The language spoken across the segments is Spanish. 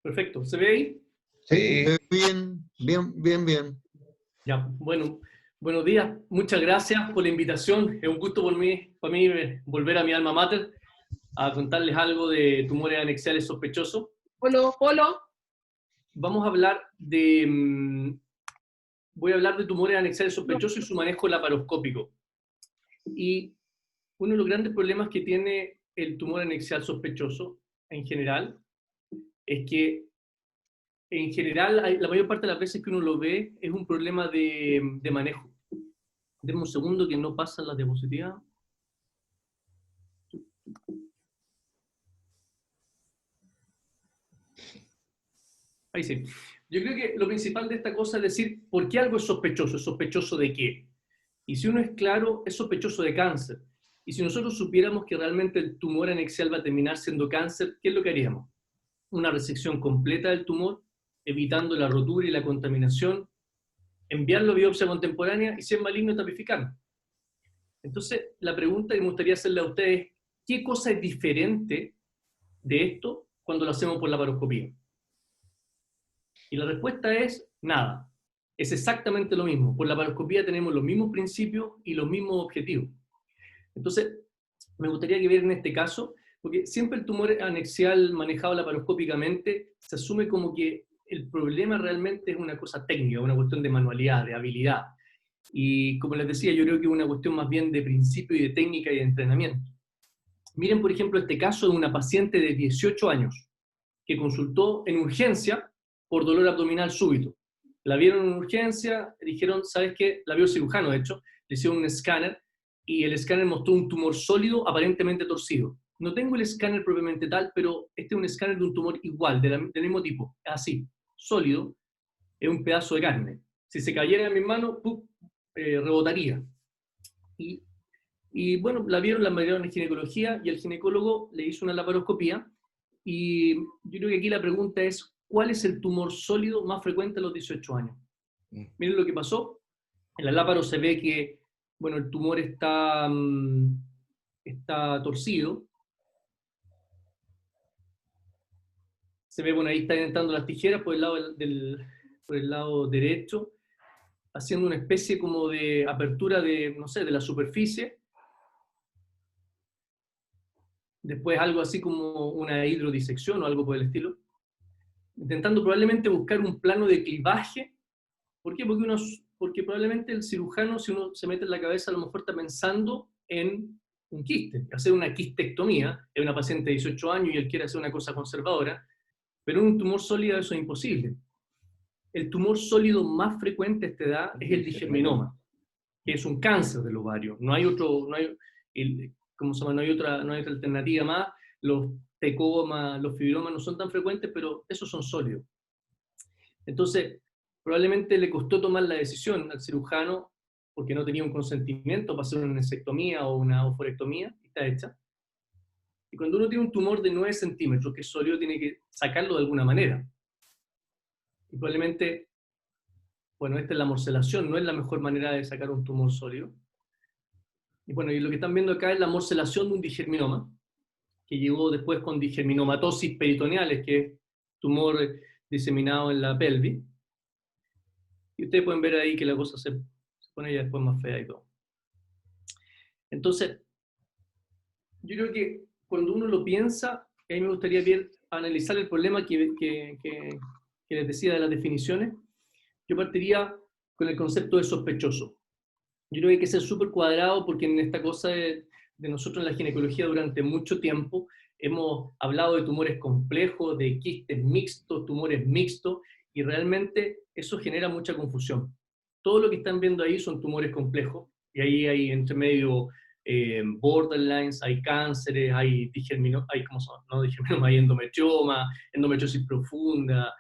Perfecto. ¿Se ve ahí? Sí. Bien. Ya, bueno, buenos días. Muchas gracias por la invitación. Es un gusto para mí volver a mi alma mater a contarles algo de tumores anexiales sospechosos. Polo. Vamos a hablar voy a hablar de tumores anexiales sospechosos y su manejo laparoscópico. Y uno de los grandes problemas que tiene el tumor anexial sospechoso en general es que en general, la mayor parte de las veces que uno lo ve es un problema de manejo. Denme un segundo que no pasan las diapositivas. Ahí sí. Yo creo que lo principal de esta cosa es decir, ¿por qué algo es sospechoso? ¿Es sospechoso de qué? Y si uno es claro, es sospechoso de cáncer. Y si nosotros supiéramos que realmente el tumor anexial va a terminar siendo cáncer, ¿qué es lo que haríamos? Una resección completa del tumor, evitando la rotura y la contaminación, enviarlo a biopsia contemporánea y si es maligno, tapificarlo. Entonces, la pregunta que me gustaría hacerle a ustedes es, ¿qué cosa es diferente de esto cuando lo hacemos por laparoscopía? Y la respuesta es nada. Es exactamente lo mismo. Por laparoscopía tenemos los mismos principios y los mismos objetivos. Entonces, me gustaría que vieran este caso, porque siempre el tumor anexial manejado laparoscópicamente se asume como que el problema realmente es una cosa técnica, una cuestión de manualidad, de habilidad. Y como les decía, yo creo que es una cuestión más bien de principio y de técnica y de entrenamiento. Miren, por ejemplo, este caso de una paciente de 18 años que consultó en urgencia por dolor abdominal súbito. La vieron en urgencia, dijeron, ¿sabes qué? La vio el cirujano, de hecho, le hicieron un escáner y el escáner mostró un tumor sólido aparentemente torcido. No tengo el escáner propiamente tal, pero este es un escáner de un tumor igual, del mismo tipo, así, sólido, es un pedazo de carne. Si se cayera en mis manos, rebotaría. Y bueno, la vieron en ginecología y el ginecólogo le hizo una laparoscopía y yo creo que aquí la pregunta es, ¿cuál es el tumor sólido más frecuente a los 18 años? Miren lo que pasó. En la láparo se ve que, bueno, el tumor está torcido. Se ve, bueno, ahí están entrando las tijeras por el lado, por el lado derecho, haciendo una especie como de apertura de, no sé, de la superficie. Después algo así como una hidrodisección o algo por el estilo, intentando probablemente buscar un plano de clivaje. ¿Por qué? Porque probablemente el cirujano, si uno se mete en la cabeza, a lo mejor está pensando en un quiste, hacer una quistectomía, es una paciente de 18 años y él quiere hacer una cosa conservadora, pero en un tumor sólido eso es imposible. El tumor sólido más frecuente a esta edad es el digerminoma, que es un cáncer del ovario. No hay otro, ¿cómo se llama? No hay otra alternativa más. Los tecomas, los fibromas no son tan frecuentes, pero esos son sólidos. Entonces, probablemente le costó tomar la decisión al cirujano porque no tenía un consentimiento para hacer una nesectomía o una oforectomía, y está hecha. Y cuando uno tiene un tumor de 9 centímetros, que es sólido, tiene que sacarlo de alguna manera. Y probablemente, bueno, esta es la morcelación, no es la mejor manera de sacar un tumor sólido. Y bueno, y lo que están viendo acá es la morcelación de un digerminoma, que llegó después con digerminomatosis peritoneales, que es tumor diseminado en la pelvis. Y ustedes pueden ver ahí que la cosa se pone ya después más fea y todo. Entonces, yo creo que cuando uno lo piensa, a mí me gustaría bien analizar el problema que les decía de las definiciones. Yo partiría con el concepto de sospechoso. Yo creo que hay que ser súper cuadrado porque en esta cosa de nosotros en la ginecología durante mucho tiempo hemos hablado de tumores complejos, de quistes mixtos, tumores mixtos, y realmente eso genera mucha confusión. Todo lo que están viendo ahí son tumores complejos, y ahí hay entre medio borderlines, hay cánceres, hay ¿cómo se llama? No digerminoma, hay endometrioma, endometriosis profunda,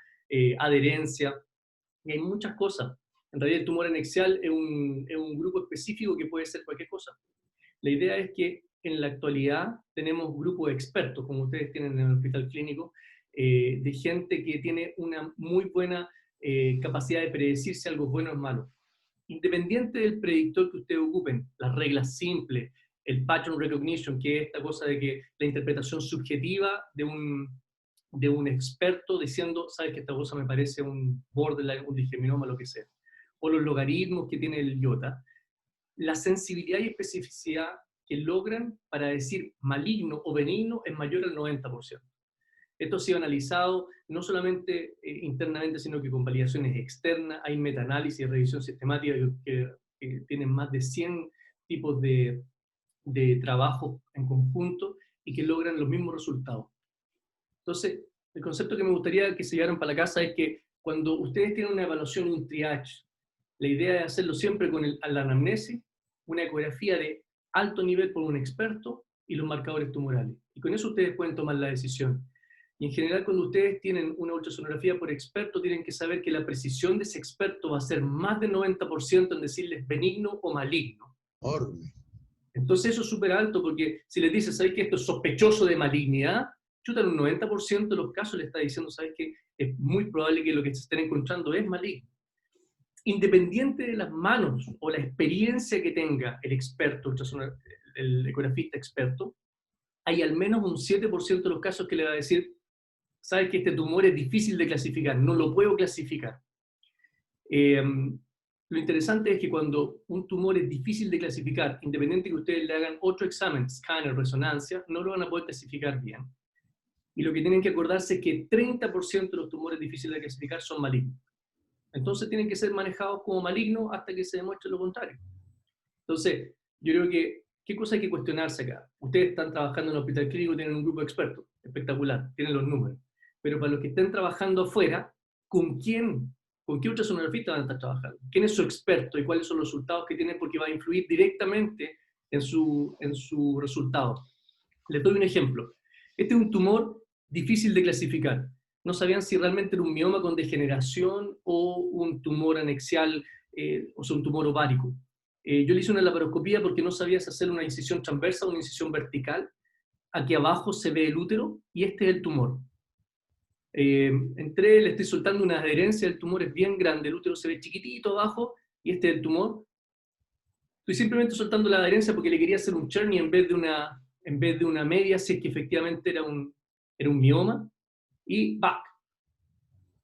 adherencia, y hay muchas cosas. En realidad el tumor anexial es un grupo específico que puede ser cualquier cosa. La idea es que en la actualidad tenemos grupos de expertos, como ustedes tienen en el hospital clínico, de gente que tiene una muy buena capacidad de predecir si algo es bueno o es malo. Independiente del predictor que ustedes ocupen, las reglas simples, el pattern recognition, que es esta cosa de que la interpretación subjetiva de de un experto diciendo, sabes que esta cosa me parece un borderline, un digeminoma, lo que sea. O los logaritmos que tiene el iota. La sensibilidad y especificidad que logran para decir maligno o benigno es mayor al 90%. Esto ha sido analizado no solamente internamente, sino que con validaciones externas. Hay metaanálisis y revisión sistemática que tienen más de 100 tipos de trabajo en conjunto y que logran los mismos resultados. Entonces, el concepto que me gustaría que se llevaran para la casa es que cuando ustedes tienen una evaluación, un triage, la idea es hacerlo siempre con la anamnesis, una ecografía de alto nivel por un experto y los marcadores tumorales. Y con eso ustedes pueden tomar la decisión. Y en general, cuando ustedes tienen una ultrasonografía por experto, tienen que saber que la precisión de ese experto va a ser más del 90% en decirles benigno o maligno. Entonces eso es súper alto, porque si les dices, ¿sabes que esto es sospechoso de malignidad? Chuta, en un 90% de los casos le está diciendo, ¿sabes que es muy probable que lo que se estén encontrando es maligno? Independiente de las manos o la experiencia que tenga el experto, el ecografista experto, hay al menos un 7% de los casos que le va a decir, sabes que este tumor es difícil de clasificar, no lo puedo clasificar. Lo interesante es que cuando un tumor es difícil de clasificar, independiente que ustedes le hagan otro examen, scanner, resonancia, no lo van a poder clasificar bien. Y lo que tienen que acordarse es que 30% de los tumores difíciles de clasificar son malignos. Entonces tienen que ser manejados como malignos hasta que se demuestre lo contrario. Entonces, yo creo que, ¿qué cosa hay que cuestionarse acá? Ustedes están trabajando en el hospital clínico, tienen un grupo de expertos, espectacular, tienen los números. Pero para los que estén trabajando afuera, ¿con qué ultrasonografista van a estar trabajando? ¿Quién es su experto y cuáles son los resultados que tienen? Porque va a influir directamente en su resultado. Les doy un ejemplo. Este es un tumor difícil de clasificar. No sabían si realmente era un mioma con degeneración o un tumor anexial, o sea, un tumor ovárico. Yo le hice una laparoscopía porque no sabía si hacer una incisión transversa o una incisión vertical. Aquí abajo se ve el útero y este es el tumor. Entré, le estoy soltando una adherencia, el tumor es bien grande, el útero se ve chiquitito abajo y este es el tumor. Estoy simplemente soltando la adherencia porque le quería hacer un Czerny en vez de una media, si es que efectivamente era un mioma. Y ¡bac!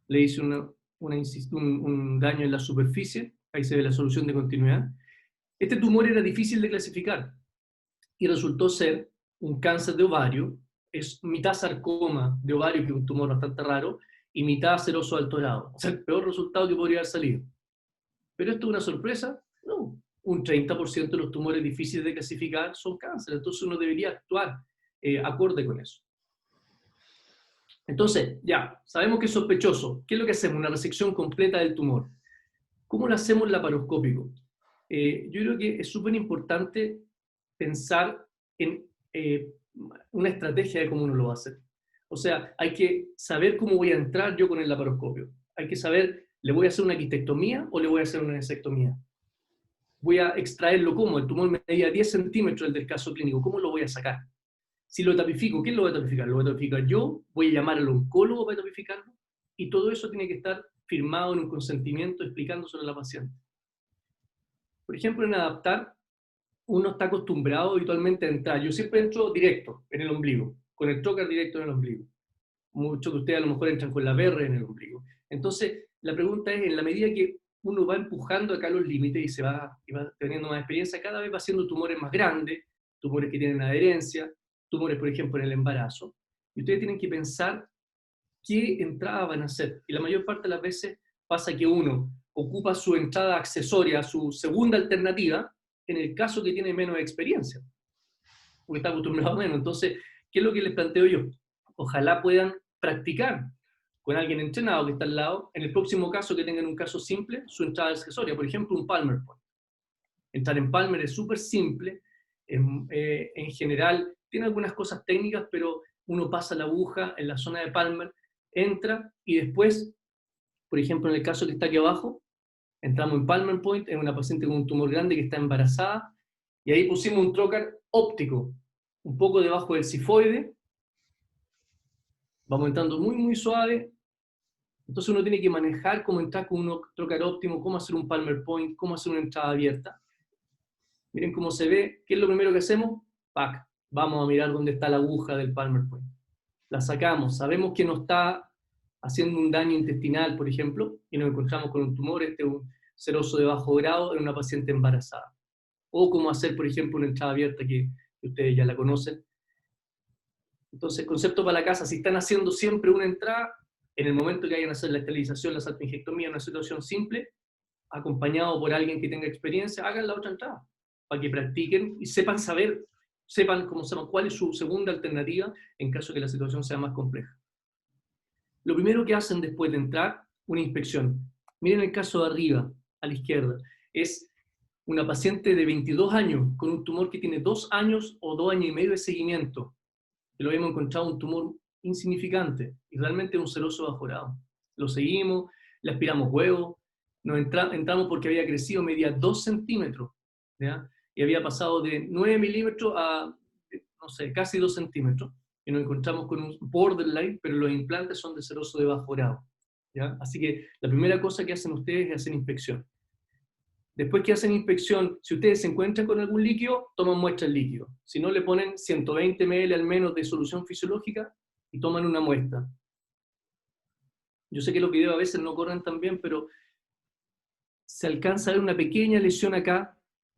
Le hice un daño en la superficie, ahí se ve la solución de continuidad. Este tumor era difícil de clasificar y resultó ser un cáncer de ovario, es mitad sarcoma de ovario, que es un tumor bastante raro, y mitad seroso alto grado. O sea, el peor resultado que podría haber salido. ¿Pero esto es una sorpresa? No. Un 30% de los tumores difíciles de clasificar son cáncer, entonces uno debería actuar acorde con eso. Entonces, ya, sabemos que es sospechoso. ¿Qué es lo que hacemos? Una resección completa del tumor. ¿Cómo lo hacemos laparoscópico? Yo creo que es súper importante pensar en una estrategia de cómo uno lo va a hacer. O sea, hay que saber cómo voy a entrar yo con el laparoscopio. Hay que saber, ¿le voy a hacer una quistectomía o le voy a hacer una nesectomía? Voy a extraerlo ¿cómo? El tumor medía 10 centímetros el del caso clínico. ¿Cómo lo voy a sacar? Si lo tapifico, ¿quién lo va a tapificar? ¿Lo voy a tapificar yo? ¿Voy a llamar al oncólogo para tapificarlo? Y todo eso tiene que estar firmado en un consentimiento explicándoselo a la paciente. Por ejemplo, en adaptar, uno está acostumbrado habitualmente a entrar. Yo siempre entro directo en el ombligo, con el trocar directo en el ombligo. Muchos de ustedes a lo mejor entran con la BR en el ombligo. Entonces, la pregunta es, en la medida que uno va empujando acá los límites y va teniendo más experiencia, cada vez va haciendo tumores más grandes, tumores que tienen adherencia, tumores, por ejemplo, en el embarazo. Y ustedes tienen que pensar qué entrada van a hacer. Y la mayor parte de las veces pasa que uno ocupa su entrada accesoria, su segunda alternativa, en el caso que tiene menos experiencia, porque está acostumbrado a menos. Entonces, ¿qué es lo que les planteo yo? Ojalá puedan practicar con alguien entrenado que está al lado, en el próximo caso que tengan un caso simple, su entrada accesoria, por ejemplo, un Palmer Point. Entrar en Palmer es súper simple, en general tiene algunas cosas técnicas, pero uno pasa la aguja en la zona de Palmer, entra y después, por ejemplo, en el caso que está aquí abajo, entramos en Palmer Point, en una paciente con un tumor grande que está embarazada, y ahí pusimos un trocar óptico, un poco debajo del cifoide, vamos entrando muy, muy suave. Entonces uno tiene que manejar cómo entrar con un trocar óptimo, cómo hacer un Palmer Point, cómo hacer una entrada abierta. Miren cómo se ve. ¿Qué es lo primero que hacemos? ¡Pac! Vamos a mirar dónde está la aguja del Palmer Point. la sacamos, sabemos que no está haciendo un daño intestinal, por ejemplo, y nos encontramos con un tumor, un seroso de bajo grado en una paciente embarazada. O cómo hacer, por ejemplo, una entrada abierta que ustedes ya la conocen. Entonces, concepto para la casa, si están haciendo siempre una entrada, en el momento que vayan a hacer la esterilización, la salpingectomía, una situación simple, acompañado por alguien que tenga experiencia, hagan la otra entrada, para que practiquen y sepan cómo se llama, cuál es su segunda alternativa en caso de que la situación sea más compleja. Lo primero que hacen después de entrar, una inspección. Miren el caso de arriba, a la izquierda. Es una paciente de 22 años con un tumor que tiene 2 años o 2 años y medio de seguimiento. Que lo hemos encontrado un tumor insignificante y realmente un seroso bajo grado. Lo seguimos, le aspiramos huevos, entramos porque había crecido, medía 2 centímetros, ¿ya? Y había pasado de 9 milímetros a, no sé, casi 2 centímetros. Y nos encontramos con un borderline, pero los implantes son de seroso de bajo grado, ¿ya? Así que la primera cosa que hacen ustedes es hacer inspección. Después que hacen inspección, si ustedes se encuentran con algún líquido, toman muestra del líquido. Si no, le ponen 120 ml al menos de solución fisiológica y toman una muestra. Yo sé que los videos a veces no corren tan bien, pero se alcanza a ver una pequeña lesión acá,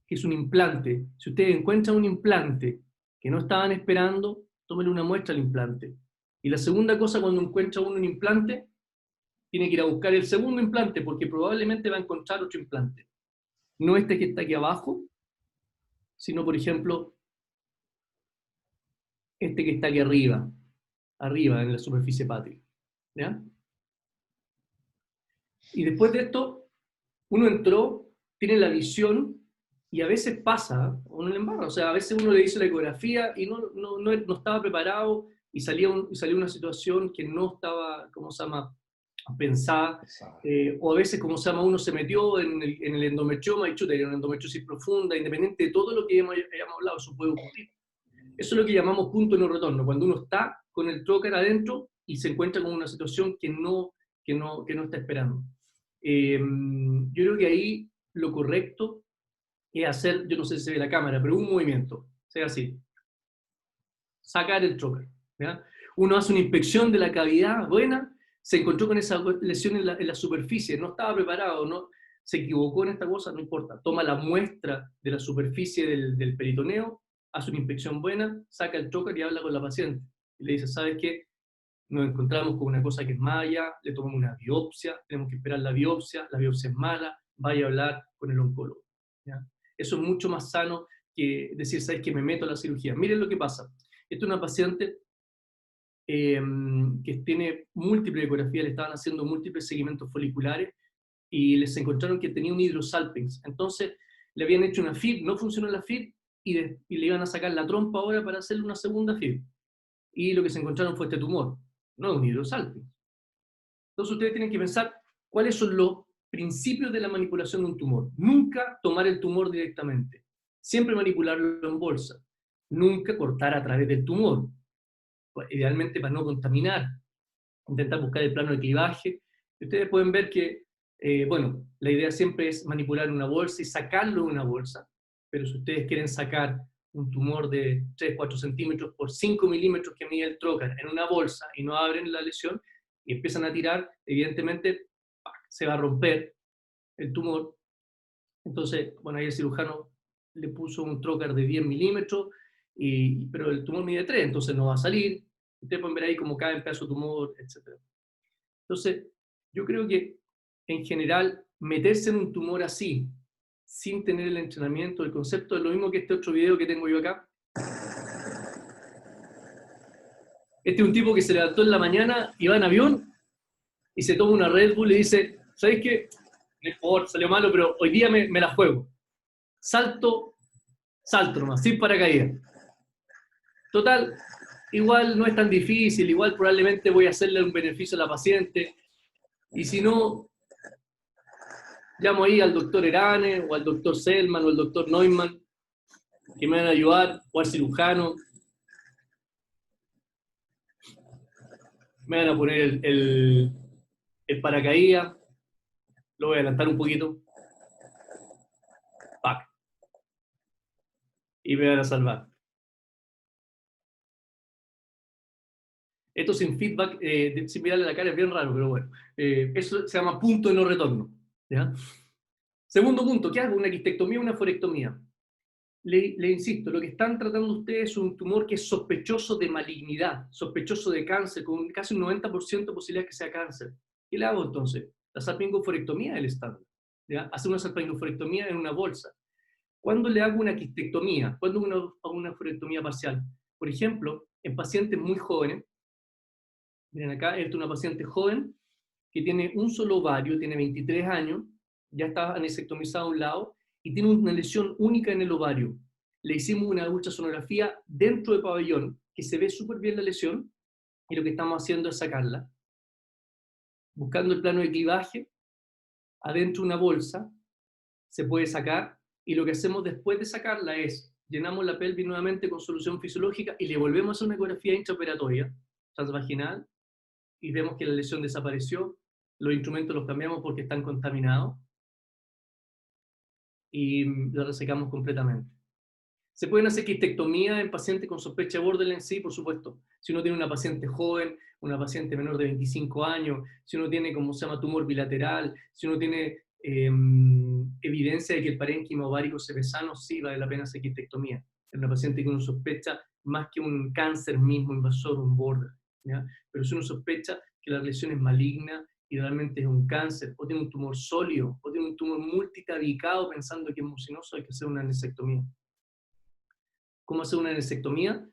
que es un implante. Si ustedes encuentran un implante que no estaban esperando, tomen una muestra del implante. Y la segunda cosa, cuando encuentra uno un implante, tiene que ir a buscar el segundo implante, porque probablemente va a encontrar otro implante. No este que está aquí abajo, sino, por ejemplo, este que está aquí arriba en la superficie hepática. ¿Ya? Y después de esto, uno entró, tiene la visión, y a veces pasa, uno le embarra, o sea, a veces uno le dice la ecografía y no estaba preparado, y salió una situación que no estaba, ¿cómo se llama?, pensada, o a veces, como se llama, uno se metió en el endometrioma y chuta, era una endometriosis profunda, independiente de todo lo que hayamos hablado, eso puede ocurrir. Eso es lo que llamamos punto de no retorno, cuando uno está con el trocar adentro y se encuentra con una situación que no está esperando. Yo creo que ahí lo correcto es hacer, yo no sé si se ve la cámara, pero un movimiento, sea así, sacar el trocar. ¿Ya? Uno hace una inspección de la cavidad buena, se encontró con esa lesión en la superficie, no estaba preparado, no, se equivocó en esta cosa, no importa, toma la muestra de la superficie del peritoneo, hace una inspección buena, saca el trocar y habla con la paciente. Y le dice, ¿sabes qué? Nos encontramos con una cosa que es mala, le tomamos una biopsia, tenemos que esperar la biopsia es mala, vaya a hablar con el oncólogo. ¿Ya? Eso es mucho más sano que decir, ¿sabes qué? Me meto a la cirugía. Miren lo que pasa. Esta es una paciente que tiene múltiple ecografía, le estaban haciendo múltiples seguimientos foliculares y les encontraron que tenía un hidrosalpinx. Entonces le habían hecho una FIB, no funcionó la FIB y le iban a sacar la trompa ahora para hacerle una segunda FIB. Y lo que se encontraron fue este tumor, no un hidrosalpinx. Entonces ustedes tienen que pensar cuáles son los principios de la manipulación de un tumor. Nunca tomar el tumor directamente. Siempre manipularlo en bolsa. Nunca cortar a través del tumor. Idealmente para no contaminar. Intentar buscar el plano de clivaje. Ustedes pueden ver que, bueno, la idea siempre es manipular una bolsa y sacarlo de una bolsa. Pero si ustedes quieren sacar un tumor de 3-4 centímetros por 5 milímetros que mide el trocar en una bolsa y no abren la lesión, y empiezan a tirar, evidentemente se va a romper el tumor. Entonces, bueno, ahí el cirujano le puso un trocar de 10 milímetros, pero el tumor mide 3, entonces no va a salir. Ustedes pueden ver ahí cómo cae en pedazo de tumor, etc. Entonces, yo creo que en general, meterse en un tumor así, sin tener el entrenamiento, el concepto es lo mismo que este otro video que tengo yo acá. Este es un tipo que se levantó en la mañana y va en avión y se toma una Red Bull y dice, ¿sabes qué? No importa, salió malo, pero hoy día me la juego. Salto nomás, sin paracaídas. Total, igual no es tan difícil, igual probablemente voy a hacerle un beneficio a la paciente. Y si no, llamo ahí al doctor Erane, o al doctor Selman, o al doctor Neumann, que me van a ayudar, o al cirujano. Me van a poner el paracaídas, lo voy a adelantar un poquito. ¡Pac! Y me van a salvar. Esto sin feedback, sin mirarle la cara es bien raro, pero bueno. Eso se llama punto de no retorno. ¿Ya? Segundo punto, ¿qué hago? ¿Una quistectomía o una forectomía? Le insisto, lo que están tratando ustedes es un tumor que es sospechoso de malignidad, sospechoso de cáncer, con casi un 90% de posibilidad que sea cáncer. ¿Qué le hago entonces? La salpingoforectomía es el estándar. ¿Ya? Hacer una salpingoforectomía en una bolsa. ¿Cuándo le hago una quistectomía? ¿Cuándo hago una forectomía parcial? Por ejemplo, en pacientes muy jóvenes, miren acá, esta es una paciente joven que tiene un solo ovario, tiene 23 años, ya está anesectomizado a un lado y tiene una lesión única en el ovario. Le hicimos una ultrasonografía dentro del pabellón, que se ve súper bien la lesión, y lo que estamos haciendo es sacarla, buscando el plano de clivaje, adentro de una bolsa, se puede sacar, y lo que hacemos después de sacarla es, llenamos la pelvis nuevamente con solución fisiológica y le volvemos a hacer una ecografía intraoperatoria, transvaginal, y vemos que la lesión desapareció, los instrumentos los cambiamos porque están contaminados, y la resecamos completamente. ¿Se pueden hacer quistectomía en pacientes con sospecha de Borderline? Sí, por supuesto. Si uno tiene una paciente joven, una paciente menor de 25 años, si uno tiene, como se llama, tumor bilateral, si uno tiene evidencia de que el parénquima ovárico se ve sano, sí vale la pena hacer quistectomía. En una paciente que uno sospecha más que un cáncer mismo invasor, un border, ¿ya? Pero si uno sospecha que la lesión es maligna y realmente es un cáncer, o tiene un tumor sólido, o tiene un tumor multitabicado pensando que es mucinoso, hay que hacer una anesectomía. ¿Cómo hacer una anesectomía?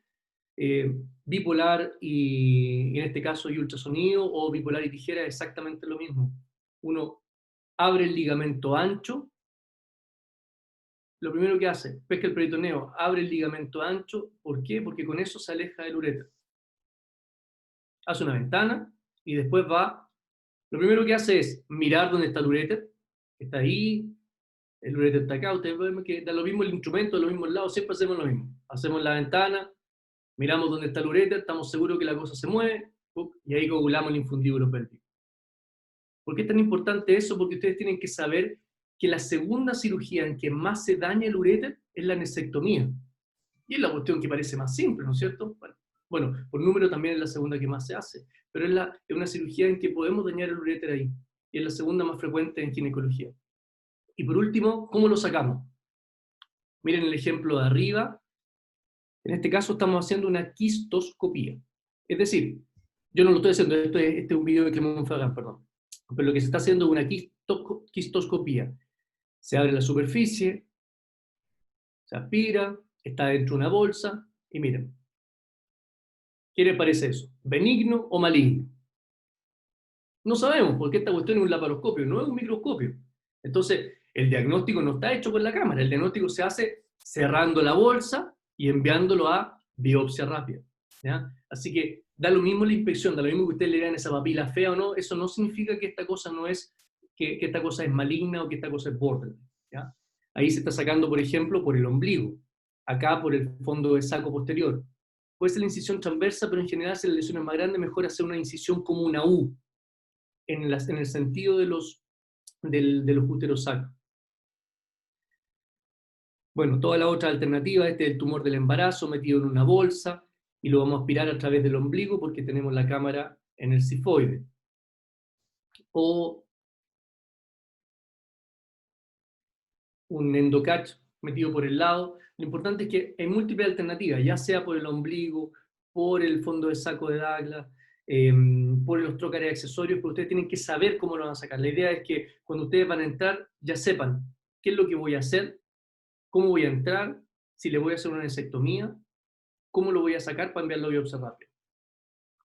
Bipolar y en este caso y ultrasonido, o bipolar y tijera, es exactamente lo mismo. Uno abre el ligamento ancho, lo primero que hace, pesca el peritoneo, abre el ligamento ancho, ¿por qué? Porque con eso se aleja del uréter. Hace una ventana y después va, lo primero que hace es mirar dónde está el uréter, está ahí, el uréter está acá, ustedes ven que da lo mismo el instrumento, da lo mismo el lado, siempre hacemos lo mismo. Hacemos la ventana, miramos dónde está el uréter, estamos seguros que la cosa se mueve, y ahí coagulamos el infundíbulo pélvico. ¿Por qué es tan importante eso? Porque ustedes tienen que saber que la segunda cirugía en que más se daña el uréter es la anesectomía. Y es la cuestión que parece más simple, ¿no es cierto? Bueno, por número también es la segunda que más se hace, pero es una cirugía en que podemos dañar el uréter ahí, y es la segunda más frecuente en ginecología. Y por último, ¿cómo lo sacamos? Miren el ejemplo de arriba. En este caso estamos haciendo una quistoscopía. Es decir, yo no lo estoy haciendo, este es un video de Clemón Fagan, perdón. Pero lo que se está haciendo es una quistoscopía. Se abre la superficie, se aspira, está dentro de una bolsa, y miren. ¿Qué les parece eso? ¿Benigno o maligno? No sabemos, porque esta cuestión es un laparoscopio, no es un microscopio. Entonces, el diagnóstico no está hecho con la cámara, el diagnóstico se hace cerrando la bolsa y enviándolo a biopsia rápida. ¿Ya? Así que da lo mismo la inspección, da lo mismo que ustedes le vean esa papila fea o no, eso no significa que esta cosa no es, que esta cosa es maligna o que esta cosa es borderline. ¿Ya? Ahí se está sacando, por ejemplo, por el ombligo, acá por el fondo del saco posterior. Puede ser la incisión transversa, pero en general si la lesión es más grande, mejor hacer una incisión como una U, en el sentido de los úteros sacros. Bueno, toda la otra alternativa, este es el tumor del embarazo metido en una bolsa, y lo vamos a aspirar a través del ombligo porque tenemos la cámara en el cifoide. O un endocatch metido por el lado. Lo importante es que hay múltiples alternativas, ya sea por el ombligo, por el fondo del saco de Douglas, por los trócares accesorios, pero ustedes tienen que saber cómo lo van a sacar. La idea es que cuando ustedes van a entrar, ya sepan qué es lo que voy a hacer, cómo voy a entrar, si le voy a hacer una vasectomía, cómo lo voy a sacar para enviarlo a biopsia rápida.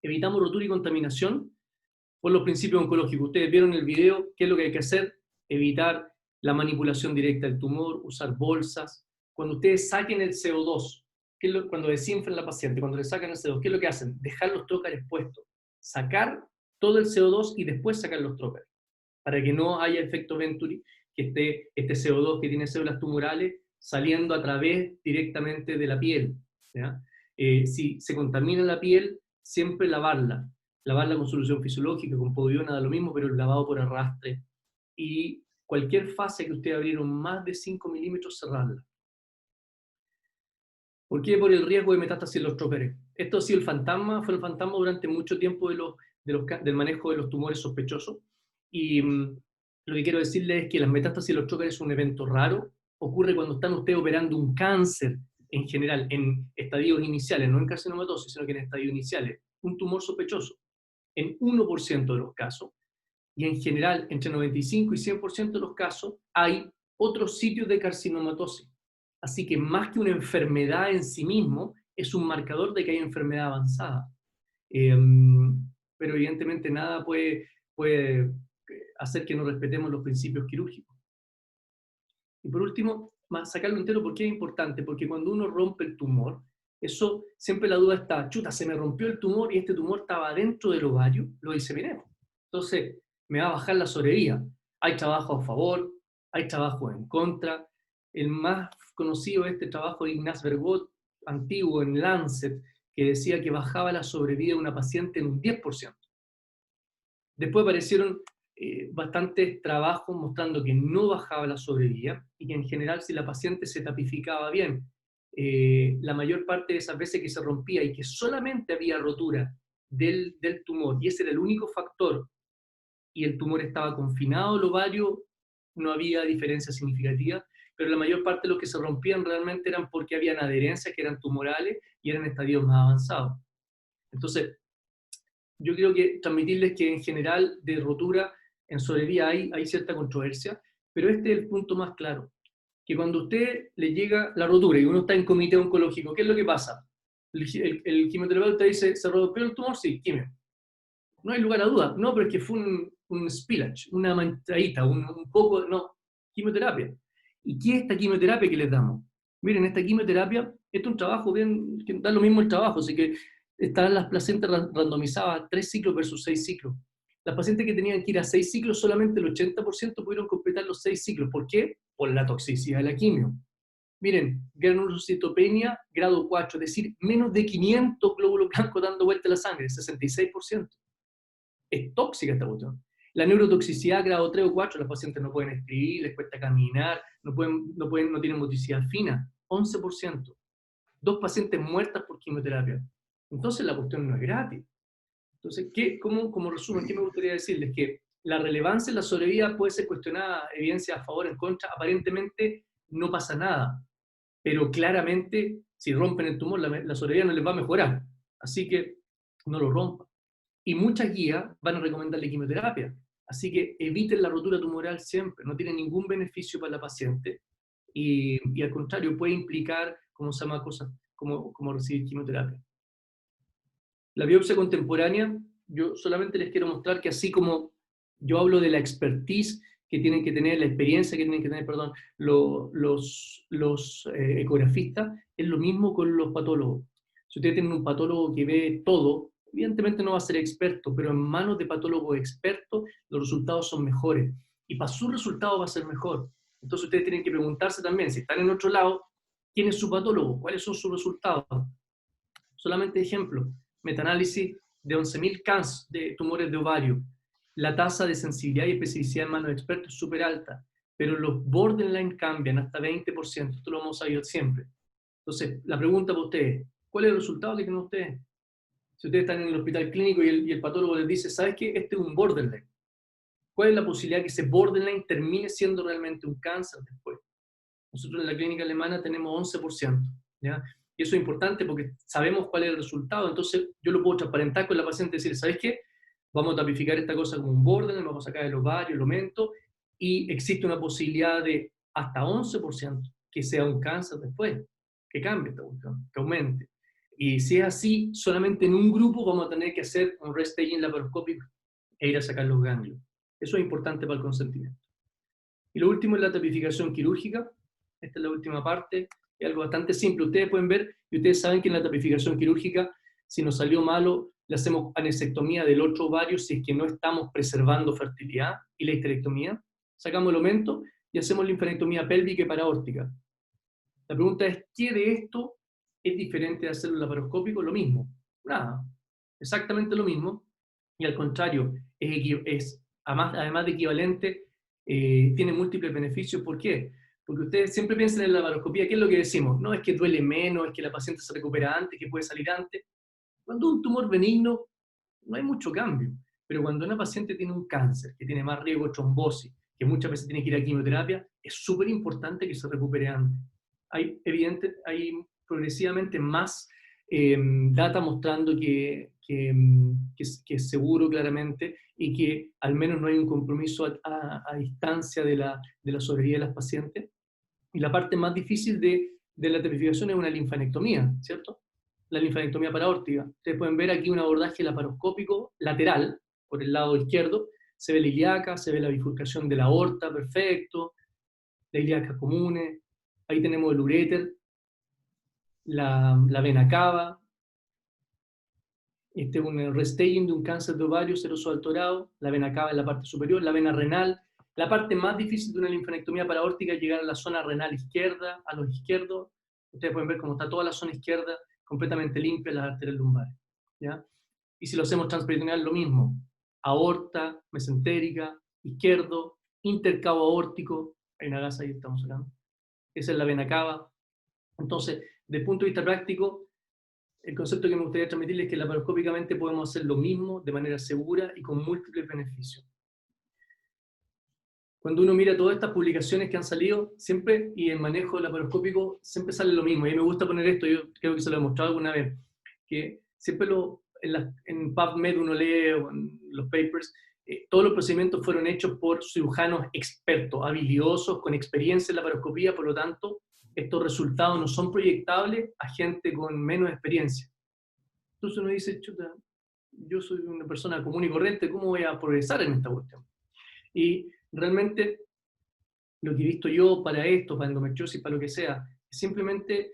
Evitamos rotura y contaminación por los principios oncológicos. Ustedes vieron en el video qué es lo que hay que hacer: evitar la manipulación directa del tumor, usar bolsas. Cuando ustedes saquen el CO2, cuando desinflan la paciente, cuando le sacan el CO2, ¿qué es lo que hacen? Dejar los trócares puestos. Sacar todo el CO2 y después sacar los trócares, para que no haya efecto Venturi, que esté este CO2 que tiene células tumorales saliendo a través directamente de la piel. ¿Ya? Si se contamina la piel, siempre lavarla con solución fisiológica, con podiona, da lo mismo, pero el lavado por arrastre. Y cualquier fase que ustedes abrieron más de 5 milímetros, cerrarla. ¿Por qué? Por el riesgo de metástasis en los trócares. Esto ha sido fue el fantasma durante mucho tiempo del manejo de los tumores sospechosos. Y lo que quiero decirles es que las metástasis en los trócares es un evento raro. Ocurre cuando están ustedes operando un cáncer en general, en estadios iniciales, no en carcinomatosis, sino que en estadios iniciales. Un tumor sospechoso, en 1% de los casos. Y en general, entre 95 y 100% de los casos, hay otros sitios de carcinomatosis. Así que más que una enfermedad en sí mismo, es un marcador de que hay enfermedad avanzada. Pero evidentemente nada puede hacer que no respetemos los principios quirúrgicos. Y por último, sacarlo entero, ¿por qué es importante? Porque cuando uno rompe el tumor, eso siempre la duda está, chuta, se me rompió el tumor y este tumor estaba dentro del ovario, lo diseminé. Entonces, me va a bajar la sobrevida. Hay trabajo a favor, hay trabajo en contra. El más conocido es este trabajo de Ignaz Vergot, antiguo en Lancet, que decía que bajaba la sobrevida de una paciente en un 10%. Después aparecieron bastantes trabajos mostrando que no bajaba la sobrevida y que en general si la paciente se tapificaba bien, la mayor parte de esas veces que se rompía y que solamente había rotura del tumor, y ese era el único factor, y el tumor estaba confinado al ovario, no había diferencia significativa, pero la mayor parte de los que se rompían realmente eran porque habían adherencias que eran tumorales y eran estadios más avanzados. Entonces, yo creo que transmitirles que en general de rotura en sobrevida hay cierta controversia, pero este es el punto más claro, que cuando a usted le llega la rotura y uno está en comité oncológico, ¿qué es lo que pasa? El quimioterapeuta dice, ¿se rompió el tumor? Sí, quimio. No hay lugar a duda. No, pero es que fue un spillage, una manchadita, un poco, no, quimioterapia. ¿Y qué es esta quimioterapia que les damos? Miren, esta quimioterapia, esto es un trabajo bien, que da lo mismo el trabajo, así que están las placentas randomizadas a 3 ciclos versus 6 ciclos. Las pacientes que tenían que ir a 6 ciclos, solamente el 80% pudieron completar los 6 ciclos. ¿Por qué? Por la toxicidad de la quimio. Miren, granulocitopenia grado 4, es decir, menos de 500 glóbulos blancos dando vuelta a la sangre, 66%. Es tóxica esta cuestión. La neurotoxicidad grado 3 o 4, los pacientes no pueden escribir, les cuesta caminar, no tienen motricidad fina, 11%. 2 pacientes muertas por quimioterapia. Entonces la cuestión no es gratis. Entonces, como resumen, ¿qué me gustaría decirles? Que la relevancia en la sobrevida puede ser cuestionada, evidencia a favor, en contra, aparentemente no pasa nada, pero claramente si rompen el tumor, la sobrevida no les va a mejorar. Así que no lo rompan. Y muchas guías van a recomendarle quimioterapia. Así que eviten la rotura tumoral siempre, no tiene ningún beneficio para la paciente y al contrario puede implicar, ¿cómo se llama? Cosas como recibir quimioterapia. La biopsia contemporánea, yo solamente les quiero mostrar que así como yo hablo de la expertise que tienen que tener, la experiencia que tienen que tener, perdón, los ecografistas, es lo mismo con los patólogos. Si ustedes tienen un patólogo que ve todo, evidentemente no va a ser experto, pero en manos de patólogos expertos los resultados son mejores. Y para sus resultados va a ser mejor. Entonces ustedes tienen que preguntarse también, si están en otro lado, ¿quién es su patólogo? ¿Cuáles son sus resultados? Solamente ejemplo, metaanálisis de 11.000 CANs de tumores de ovario. La tasa de sensibilidad y especificidad en manos de expertos es súper alta, pero los borderline cambian hasta 20%. Esto lo hemos sabido siempre. Entonces, la pregunta para ustedes, ¿cuál es el resultado que tienen ustedes? Si ustedes están en el hospital clínico y el patólogo les dice, ¿sabes qué? Este es un borderline. ¿Cuál es la posibilidad que ese borderline termine siendo realmente un cáncer después? Nosotros en la clínica alemana tenemos 11%. ¿Ya? Y eso es importante porque sabemos cuál es el resultado. Entonces yo lo puedo transparentar con la paciente y decir, ¿sabes qué? Vamos a tapificar esta cosa como un borderline, vamos a sacar el ovario, el aumento, y existe una posibilidad de hasta 11% que sea un cáncer después, que cambie esta cuestión, que aumente. Y si es así, solamente en un grupo vamos a tener que hacer un restaging laparoscópico e ir a sacar los ganglios. Eso es importante para el consentimiento. Y lo último es la tapificación quirúrgica. Esta es la última parte. Es algo bastante simple. Ustedes pueden ver, y ustedes saben que en la tapificación quirúrgica, si nos salió malo, le hacemos anesectomía del otro ovario si es que no estamos preservando fertilidad, y la histerectomía. Sacamos el aumento y hacemos linfadenectomía pélvica y paraórtica. La pregunta es, ¿qué de esto es diferente de hacerlo laparoscópico? Lo mismo. Nada. Exactamente lo mismo. Y al contrario, además de equivalente, tiene múltiples beneficios. ¿Por qué? Porque ustedes siempre piensan en la laparoscopía, ¿qué es lo que decimos? No, es que duele menos, es que la paciente se recupera antes, que puede salir antes. Cuando un tumor benigno, no hay mucho cambio. Pero cuando una paciente tiene un cáncer, que tiene más riesgo de trombosis, que muchas veces tiene que ir a quimioterapia, es súper importante que se recupere antes. Hay progresivamente más data mostrando que es seguro claramente y que al menos no hay un compromiso a distancia de la sobrevida de las pacientes. Y la parte más difícil de la tipificación es una linfanectomía, ¿cierto? La linfanectomía paraórtica. Ustedes pueden ver aquí un abordaje laparoscópico lateral, por el lado izquierdo, se ve la ilíaca, se ve la bifurcación de la aorta, perfecto, la ilíaca común, ahí tenemos el uréter, la vena cava, este es un restaging de un cáncer de ovario seroso alto grado, la vena cava en la parte superior, la vena renal. La parte más difícil de una linfanectomía paraórtica es llegar a la zona renal izquierda, a los izquierdos. Ustedes pueden ver cómo está toda la zona izquierda completamente limpia, las arterias lumbares, ¿ya? Y si lo hacemos transperitoneal, lo mismo. Aorta, mesentérica, izquierdo, intercavo aórtico, hay una gasa ahí, estamos hablando. Esa es la vena cava. Entonces, desde el punto de vista práctico, el concepto que me gustaría transmitirles es que laparoscópicamente podemos hacer lo mismo de manera segura y con múltiples beneficios. Cuando uno mira todas estas publicaciones que han salido, siempre, y el manejo laparoscópico, siempre sale lo mismo. Y a mí me gusta poner esto, yo creo que se lo he mostrado alguna vez, que siempre en PubMed uno lee, o en los papers, todos los procedimientos fueron hechos por cirujanos expertos, habilidosos, con experiencia en laparoscopía, por lo tanto, estos resultados no son proyectables a gente con menos experiencia. Entonces uno dice, chuta, yo soy una persona común y corriente, ¿cómo voy a progresar en esta cuestión? Y realmente lo que he visto yo para esto, para endometriosis, para lo que sea, es simplemente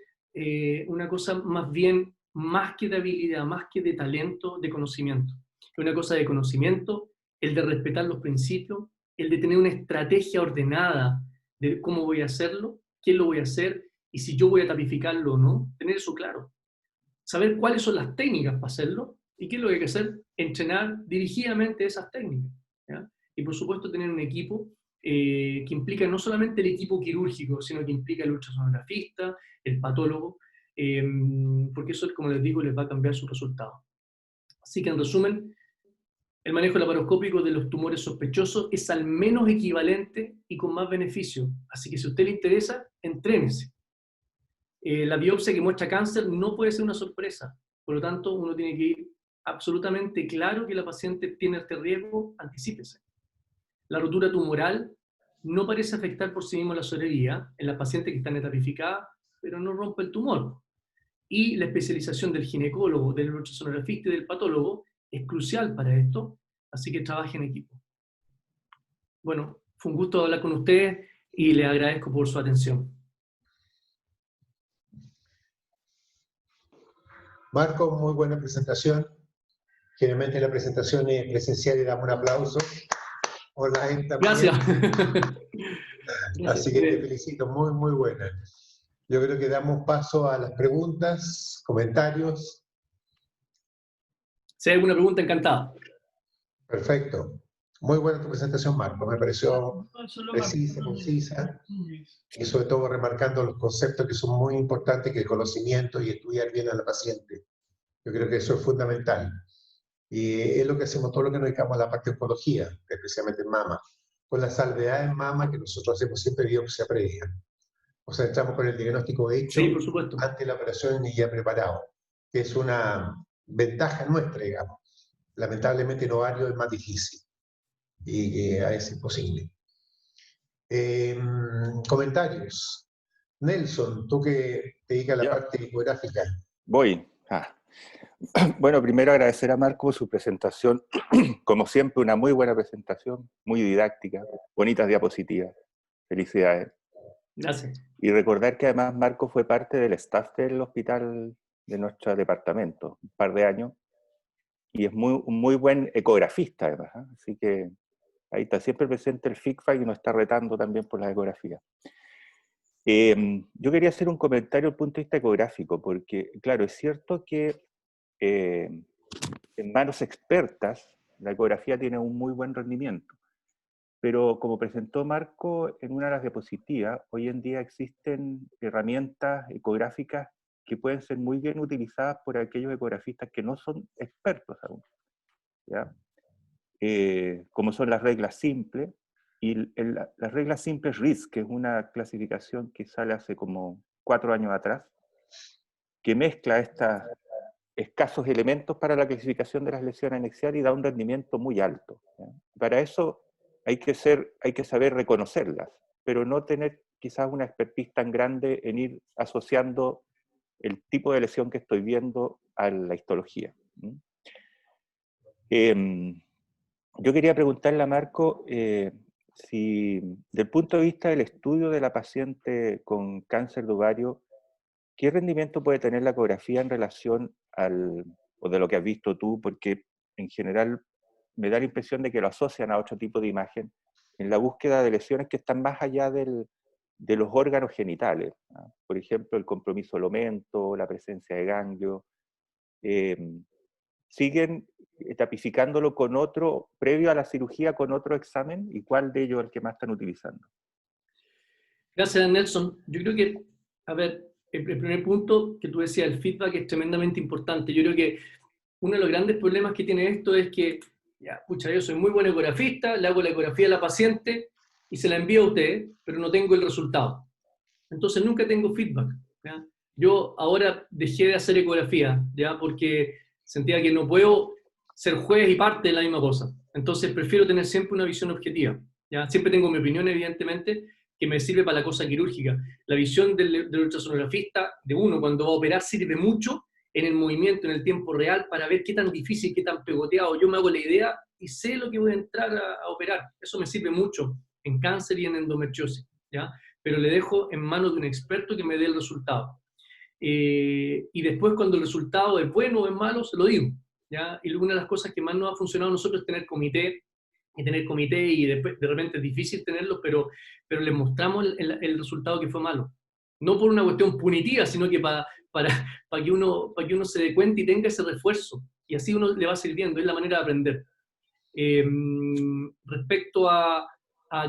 una cosa más bien, más que de habilidad, más que de talento, de conocimiento. Es una cosa de conocimiento, el de respetar los principios, el de tener una estrategia ordenada de cómo voy a hacerlo, quién lo voy a hacer, y si yo voy a tapificarlo o no, tener eso claro. Saber cuáles son las técnicas para hacerlo, y qué es lo que hay que hacer, entrenar dirigidamente esas técnicas, ¿ya? Y por supuesto tener un equipo que implica no solamente el equipo quirúrgico, sino que implica el ultrasonografista, el patólogo, porque eso, como les digo, les va a cambiar sus resultados. Así que en resumen, el manejo laparoscópico de los tumores sospechosos es al menos equivalente y con más beneficio. Así que si a usted le interesa, entrénese. La biopsia que muestra cáncer no puede ser una sorpresa. Por lo tanto, uno tiene que ir absolutamente claro que la paciente tiene este riesgo, anticípese. La rotura tumoral no parece afectar por sí mismo la sobrevida en las pacientes que están etapificadas, pero no rompe el tumor. Y la especialización del ginecólogo, del ultrasonografista y del patólogo es crucial para esto, así que trabaje en equipo. Bueno, fue un gusto hablar con ustedes y les agradezco por su atención. Marco, muy buena presentación. Generalmente la presentación es presencial y damos un aplauso. Online también. Gracias. Así que te felicito, muy, muy buena. Yo creo que damos paso a las preguntas, comentarios. Si hay alguna pregunta, encantado. Perfecto. Muy buena tu presentación, Marco. Me pareció precisa, concisa y sobre todo remarcando los conceptos que son muy importantes, que el conocimiento y estudiar bien a la paciente. Yo creo que eso es fundamental. Y es lo que hacemos todo lo que nos dedicamos a la parte de oncología, especialmente en mama. Con la salvedad en mama que nosotros hacemos siempre biopsia previa. O sea, estamos con el diagnóstico hecho Sí, por supuesto. antes de la operación y ya preparado, que es una ventaja nuestra, digamos. Lamentablemente en ovario es más difícil y que a veces es imposible. Comentarios. Nelson, tú que te dedicas a la parte ecográfica. Voy. Bueno, primero agradecer a Marco por su presentación. Como siempre, una muy buena presentación, muy didáctica, bonitas diapositivas. Felicidades. Gracias. Y recordar que además Marco fue parte del staff del hospital de nuestro departamento, un par de años, y es un muy buen ecografista además, ¿eh? Así que ahí está siempre presente el FICFA y nos está retando también por las ecografías. Yo quería hacer un comentario desde el punto de vista ecográfico, porque claro, es cierto que en manos expertas la ecografía tiene un muy buen rendimiento, Pero como presentó Marco en una de las diapositivas, hoy en día existen herramientas ecográficas que pueden ser muy bien utilizadas por aquellos ecografistas que no son expertos aún, ¿ya? Como son las reglas simples, y las reglas simples RISC, que es una clasificación que sale hace como 4 años atrás, que mezcla estos escasos elementos para la clasificación de las lesiones anexiales y da un rendimiento muy alto, ¿ya? Para eso hay que saber reconocerlas, pero no tener quizás una expertise tan grande en ir asociando el tipo de lesión que estoy viendo a la histología. Yo quería preguntarle a Marco si, desde el punto de vista del estudio de la paciente con cáncer de ovario, ¿qué rendimiento puede tener la ecografía en relación o de lo que has visto tú? Porque en general me da la impresión de que lo asocian a otro tipo de imagen en la búsqueda de lesiones que están más allá de los órganos genitales, ¿no? Por ejemplo, el compromiso lomento, la presencia de ganglio. ¿Siguen tapificándolo con otro, previo a la cirugía, con otro examen? ¿Y cuál de ellos es el que más están utilizando? Gracias, Nelson. Yo creo que, a ver, el primer punto que tú decías, el feedback es tremendamente importante. Yo creo que uno de los grandes problemas que tiene esto es que, ya, pucha, yo soy muy buen ecografista, le hago la ecografía a la paciente y se la envío a usted, pero no tengo el resultado. Entonces nunca tengo feedback, ¿ya? Yo ahora dejé de hacer ecografía, ¿ya? Porque sentía que no puedo ser juez y parte de la misma cosa. Entonces prefiero tener siempre una visión objetiva, ¿ya? Siempre tengo mi opinión, evidentemente, que me sirve para la cosa quirúrgica. La visión del ultrasonografista, de uno, cuando va a operar, sirve mucho en el movimiento, en el tiempo real, para ver qué tan difícil, qué tan pegoteado. Yo me hago la idea y sé lo que voy a entrar a operar. Eso me sirve mucho en cáncer y en endometriosis, ¿ya? Pero le dejo en manos de un experto que me dé el resultado. Y después, cuando el resultado es bueno o es malo, se lo digo, ¿ya? Y una de las cosas que más nos ha funcionado a nosotros es tener comité, y de repente es difícil tenerlos, pero les mostramos el resultado que fue malo. No por una cuestión punitiva, sino que para que uno se dé cuenta y tenga ese refuerzo. Y así uno le va sirviendo, es la manera de aprender. Respecto a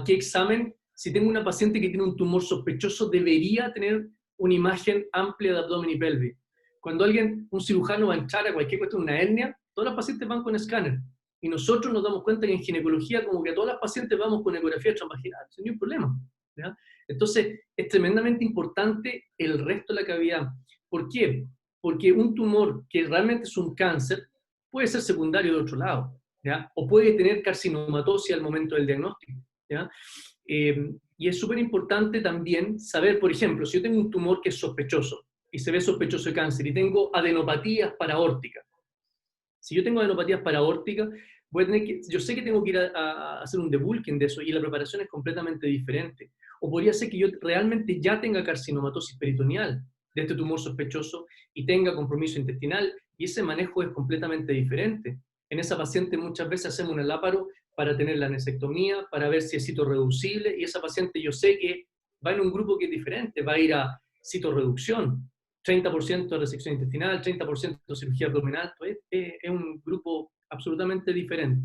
qué examen, si tengo una paciente que tiene un tumor sospechoso, debería tener una imagen amplia de abdomen y pelvis. Cuando un cirujano va a entrar a cualquier cuestión, una hernia, todas las pacientes van con escáner. Y nosotros nos damos cuenta que en ginecología, como que a todas las pacientes vamos con ecografía transvaginal, sin ningún problema, ¿ya? Entonces, es tremendamente importante el resto de la cavidad. ¿Por qué? Porque un tumor que realmente es un cáncer puede ser secundario de otro lado, ¿ya? O puede tener carcinomatosis al momento del diagnóstico, ¿ya? Y es súper importante también saber, por ejemplo, si yo tengo un tumor que es sospechoso y se ve sospechoso de cáncer y tengo adenopatías paraórticas. Si yo tengo adenopatías paraórticas, yo sé que tengo que ir a hacer un debulking de eso y la preparación es completamente diferente. O podría ser que yo realmente ya tenga carcinomatosis peritoneal de este tumor sospechoso y tenga compromiso intestinal y ese manejo es completamente diferente. En esa paciente muchas veces hacemos un láparo para tener la anesectomía, para ver si es citorreducible y esa paciente yo sé que va en un grupo que es diferente, va a ir a citorreducción. 30% de resección intestinal, 30% de cirugía abdominal, es un grupo absolutamente diferente.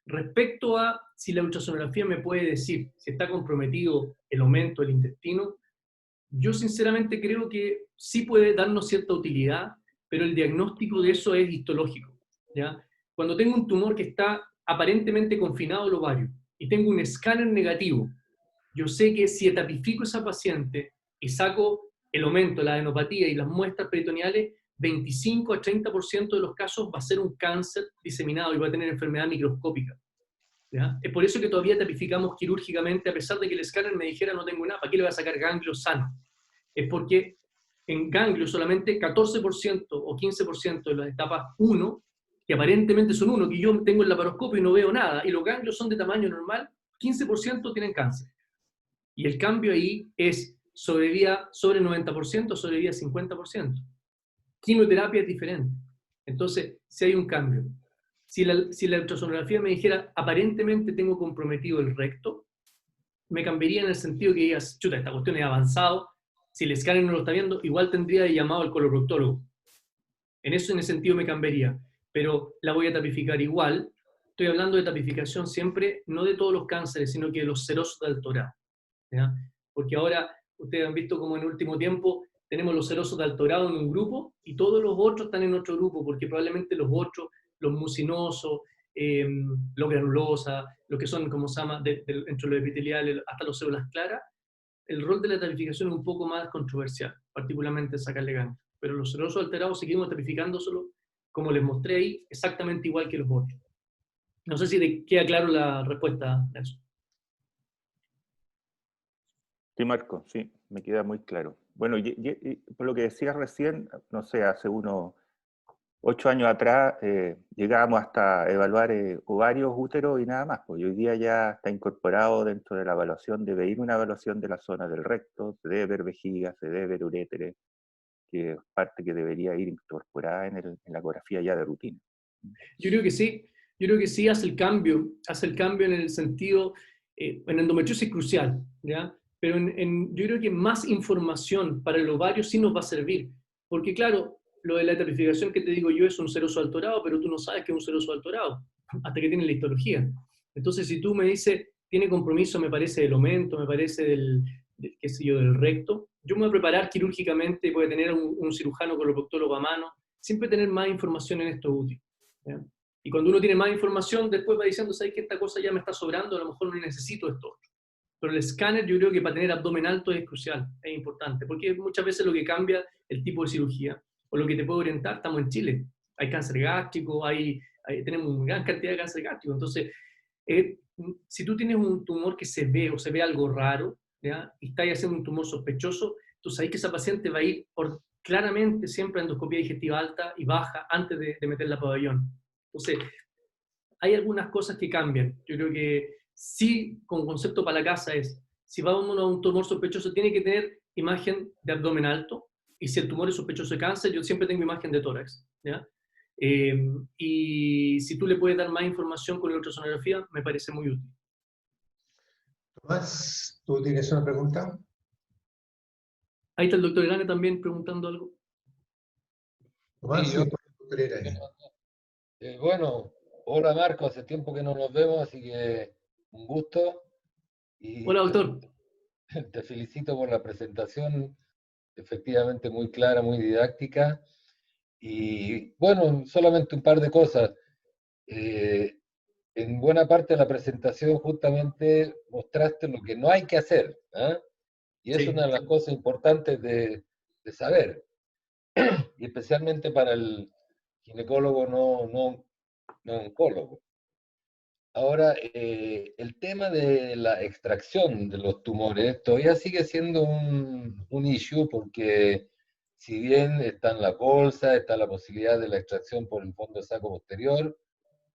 Respecto a si la ultrasonografía me puede decir si está comprometido el aumento del intestino, yo sinceramente creo que sí puede darnos cierta utilidad, pero el diagnóstico de eso es histológico, ¿ya? Cuando tengo un tumor que está aparentemente confinado al ovario y tengo un escáner negativo, yo sé que si etapifico a esa paciente y saco el aumento, la adenopatía y las muestras peritoneales, 25 a 30% de los casos va a ser un cáncer diseminado y va a tener enfermedad microscópica, ¿ya? Es por eso que todavía tapificamos quirúrgicamente, a pesar de que el escáner me dijera no tengo nada, ¿para qué le voy a sacar ganglios sanos? Es porque en ganglios solamente 14% o 15% de las etapas 1, que aparentemente son 1, que yo tengo el laparoscopio y no veo nada, y los ganglios son de tamaño normal, 15% tienen cáncer. Y el cambio ahí es sobrevía sobre 90%, sobrevía 50%. Quimioterapia es diferente. Entonces, si hay un cambio. Si la ultrasonografía me dijera, aparentemente tengo comprometido el recto, me cambiaría en el sentido que digas, chuta, esta cuestión es avanzado, si el escáner no lo está viendo, igual tendría llamado al coloproctólogo. En ese sentido me cambiaría, pero la voy a tapificar igual, estoy hablando de tapificación siempre, no de todos los cánceres, sino que de los serosos de alto grado, ¿ya? Porque ahora, ustedes han visto como en el último tiempo tenemos los serosos de alto grado en un grupo y todos los otros están en otro grupo, porque probablemente los otros, los mucinosos, los granulosa, los que son, como se llama, entre los epiteliales hasta las células claras, el rol de la tapificación es un poco más controversial, particularmente sacarle ganglios. Pero los serosos alterados seguimos tapificándoselo, como les mostré ahí, exactamente igual que los otros. No sé si te queda claro la respuesta a eso. Sí, Marco, sí, me queda muy claro. Bueno, y por lo que decías recién, no sé, hace unos 8 años atrás llegábamos hasta evaluar ovarios, úteros y nada más. Pues hoy día ya está incorporado dentro de la evaluación, debe ir una evaluación de la zona del recto, se debe ver vejiga, se debe ver uréter, que es parte que debería ir incorporada en la ecografía ya de rutina. Yo creo que sí hace el cambio en el sentido, en endometriosis crucial, ¿ya? Pero yo creo que más información para el ovario sí nos va a servir, porque claro, lo de la tapificación que te digo yo es un seroso alto grado, pero tú no sabes que es un seroso alto grado, hasta que tienes la histología. Entonces, si tú me dices, tiene compromiso, me parece, del aumento, me parece qué sé yo, del recto, yo me voy a preparar quirúrgicamente, puede tener un cirujano coloproctólogo a mano, siempre tener más información en esto útil, ¿ya? Y cuando uno tiene más información, después va diciendo, ¿sabes que esta cosa ya me está sobrando? A lo mejor no necesito esto otro. Pero el escáner yo creo que para tener abdomen alto es crucial, es importante, porque muchas veces lo que cambia el tipo de cirugía, o lo que te puede orientar, estamos en Chile, hay cáncer gástrico, tenemos una gran cantidad de cáncer gástrico, entonces, si tú tienes un tumor que se ve, o se ve algo raro, ¿ya? Y estás haciendo un tumor sospechoso, tú sabes que esa paciente va a ir claramente siempre a endoscopía digestiva alta y baja antes de meterla a pabellón. Entonces, hay algunas cosas que cambian. Yo creo que sí, con concepto para la casa es, si va uno a un tumor sospechoso, tiene que tener imagen de abdomen alto, y si el tumor es sospechoso de cáncer, yo siempre tengo imagen de tórax, ¿ya? Y si tú le puedes dar más información con la ultrasonografía, me parece muy útil. Tomás, ¿tú tienes una pregunta? Ahí está el doctor Gane también preguntando algo. Tomás, Sí, sí, doctor Irani. bueno, hola Marco, hace tiempo que no nos vemos, así que un gusto. Y Hola, doctor. te felicito por la presentación, efectivamente muy clara, muy didáctica. Y bueno, solamente un par de cosas. En buena parte de la presentación justamente mostraste lo que no hay que hacer, ¿ah? Y es Sí. una de las cosas importantes de saber, y especialmente para el ginecólogo no oncólogo. Ahora, el tema de la extracción de los tumores todavía sigue siendo un issue, porque si bien está en la bolsa, está la posibilidad de la extracción por el fondo de saco posterior,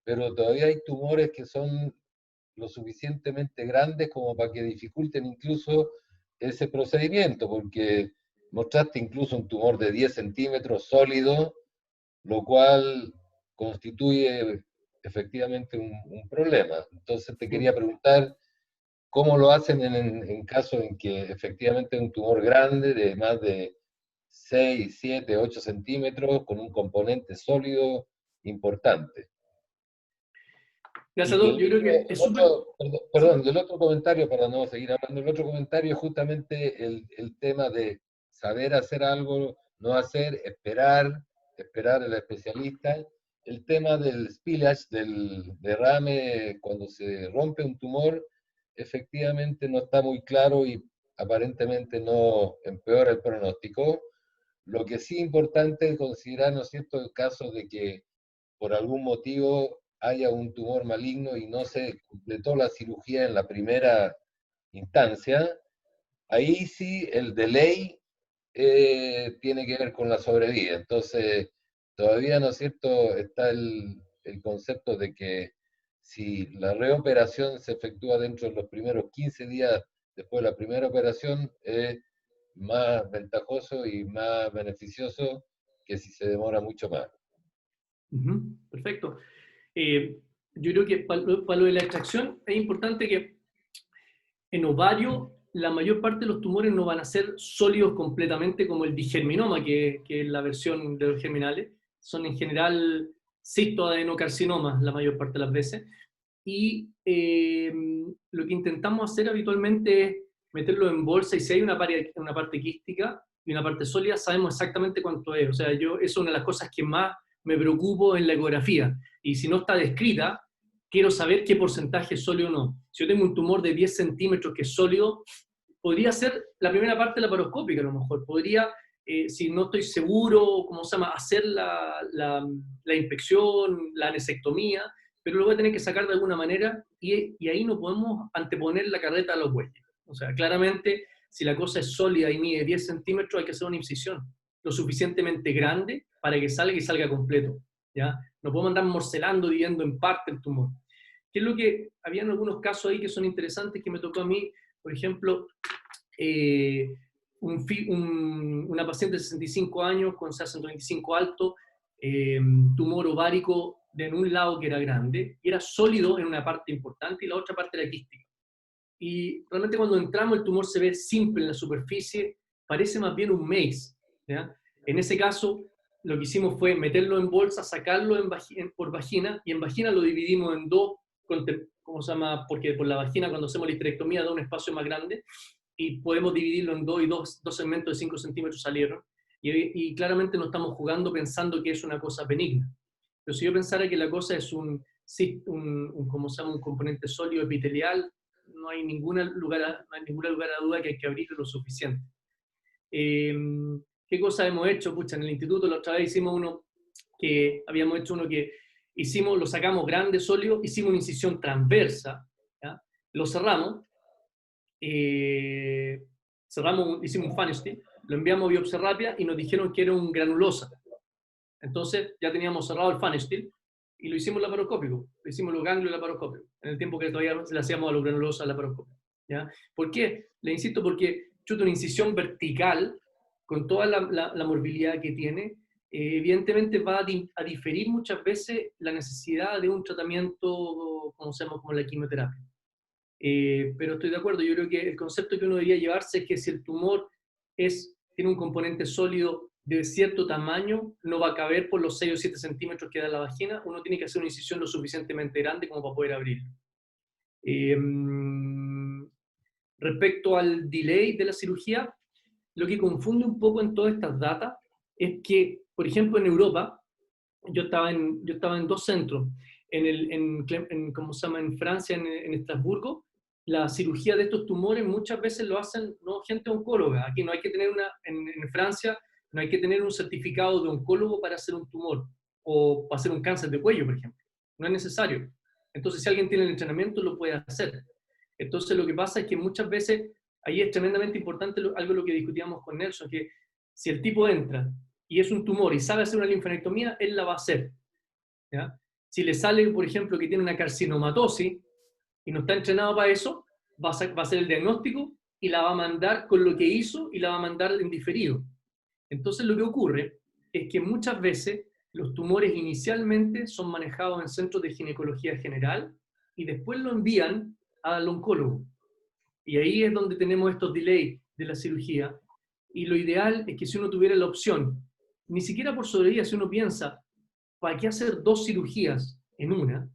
pero todavía hay tumores que son lo suficientemente grandes como para que dificulten incluso ese procedimiento, porque mostraste incluso un tumor de 10 centímetros sólido, lo cual constituye efectivamente un problema. Entonces te quería preguntar cómo lo hacen en caso en que efectivamente es un tumor grande de más de 6, 7, 8 centímetros con un componente sólido importante. Gracias, doctor. Yo creo que es súper... Perdón, del otro comentario, para no seguir hablando, el otro comentario es justamente el tema de saber hacer algo, no hacer, esperar al especialista. El tema del spillage, del derrame, cuando se rompe un tumor, efectivamente no está muy claro y aparentemente no empeora el pronóstico. Lo que sí es importante considerar, ¿no es cierto?, el caso de que por algún motivo haya un tumor maligno y no se completó la cirugía en la primera instancia, ahí sí el delay tiene que ver con la sobrevida. Entonces, todavía, ¿no es cierto?, está el concepto de que si la reoperación se efectúa dentro de los primeros 15 días después de la primera operación, es más ventajoso y más beneficioso que si se demora mucho más. Perfecto. Yo creo que para lo de la extracción es importante que en ovario la mayor parte de los tumores no van a ser sólidos completamente como el digerminoma, que es la versión de los germinales. Son en general cistoadenocarcinomas la mayor parte de las veces, y lo que intentamos hacer habitualmente es meterlo en bolsa, y si hay una parte quística y una parte sólida, sabemos exactamente cuánto es. O sea, eso es una de las cosas que más me preocupo en la ecografía, y si no está descrita, quiero saber qué porcentaje es sólido o no. Si yo tengo un tumor de 10 centímetros que es sólido, podría ser la primera parte laparoscópica a lo mejor, podría, si no estoy seguro, ¿cómo se llama?, hacer la inspección, la anesectomía, pero lo voy a tener que sacar de alguna manera, y ahí no podemos anteponer la carreta a los bueyes. O sea, claramente, si la cosa es sólida y mide 10 centímetros, hay que hacer una incisión lo suficientemente grande para que salga y salga completo, ¿ya? No podemos andar morcelando, dividiendo en parte el tumor. ¿Qué es lo que, habían algunos casos ahí que son interesantes, que me tocó a mí, por ejemplo, una paciente de 65 años con CA-125 alto, tumor ovárico en un lado que era grande, y era sólido en una parte importante y la otra parte era quística. Y realmente cuando entramos el tumor se ve simple en la superficie, parece más bien un maze, ¿ya? En ese caso, lo que hicimos fue meterlo en bolsa, sacarlo por vagina, y en vagina lo dividimos en dos, ¿cómo se llama? Porque por la vagina cuando hacemos la histerectomía da un espacio más grande, y podemos dividirlo en dos, y dos segmentos de 5 centímetros salieron, y claramente no estamos jugando pensando que es una cosa benigna. Pero si yo pensara que la cosa es ¿cómo se llama?, un componente sólido epitelial, no hay ningún lugar a duda que hay que abrirlo lo suficiente. ¿Qué cosas hemos hecho? Pucha, en el instituto la otra vez habíamos hecho uno que lo sacamos grande, sólido, hicimos una incisión transversa, ¿ya? Lo cerramos, hicimos un Fanesteel, lo enviamos a biopsia rápida y nos dijeron que era un granulosa. Entonces ya teníamos cerrado el Fanesteel y lo hicimos laparoscópico, lo hicimos los ganglios laparoscópicos, en el tiempo que todavía le hacíamos a los granulosas laparoscópicos, ¿ya? ¿Por qué? Le insisto, porque una incisión vertical, con toda la morbilidad que tiene, evidentemente va a diferir muchas veces la necesidad de un tratamiento, como la quimioterapia. Pero estoy de acuerdo, yo creo que el concepto que uno debería llevarse es que si el tumor tiene un componente sólido de cierto tamaño, no va a caber por los 6 o 7 centímetros que da la vagina, uno tiene que hacer una incisión lo suficientemente grande como para poder abrirlo. Respecto al delay de la cirugía, lo que confunde un poco en todas estas datas es que, por ejemplo, en Europa, yo estaba en dos centros, ¿cómo se llama?, en Francia, en Estrasburgo, la cirugía de estos tumores muchas veces lo hacen no gente oncóloga. Aquí no hay que tener en Francia no hay que tener un certificado de oncólogo para hacer un tumor o para hacer un cáncer de cuello, por ejemplo. No es necesario. Entonces, si alguien tiene el entrenamiento, lo puede hacer. Entonces, lo que pasa es que muchas veces, ahí es tremendamente importante algo de lo que discutíamos con Nelson, que si el tipo entra y es un tumor y sabe hacer una linfanectomía, él la va a hacer, ¿ya? Si le sale, por ejemplo, que tiene una carcinomatosis y no está entrenado para eso, va a hacer el diagnóstico y la va a mandar con lo que hizo y la va a mandar en diferido. Entonces lo que ocurre es que muchas veces los tumores inicialmente son manejados en centros de ginecología general y después lo envían al oncólogo. Y ahí es donde tenemos estos delays de la cirugía. Y lo ideal es que si uno tuviera la opción, ni siquiera por sobrevida, si uno piensa, ¿para qué hacer 2 cirugías en una?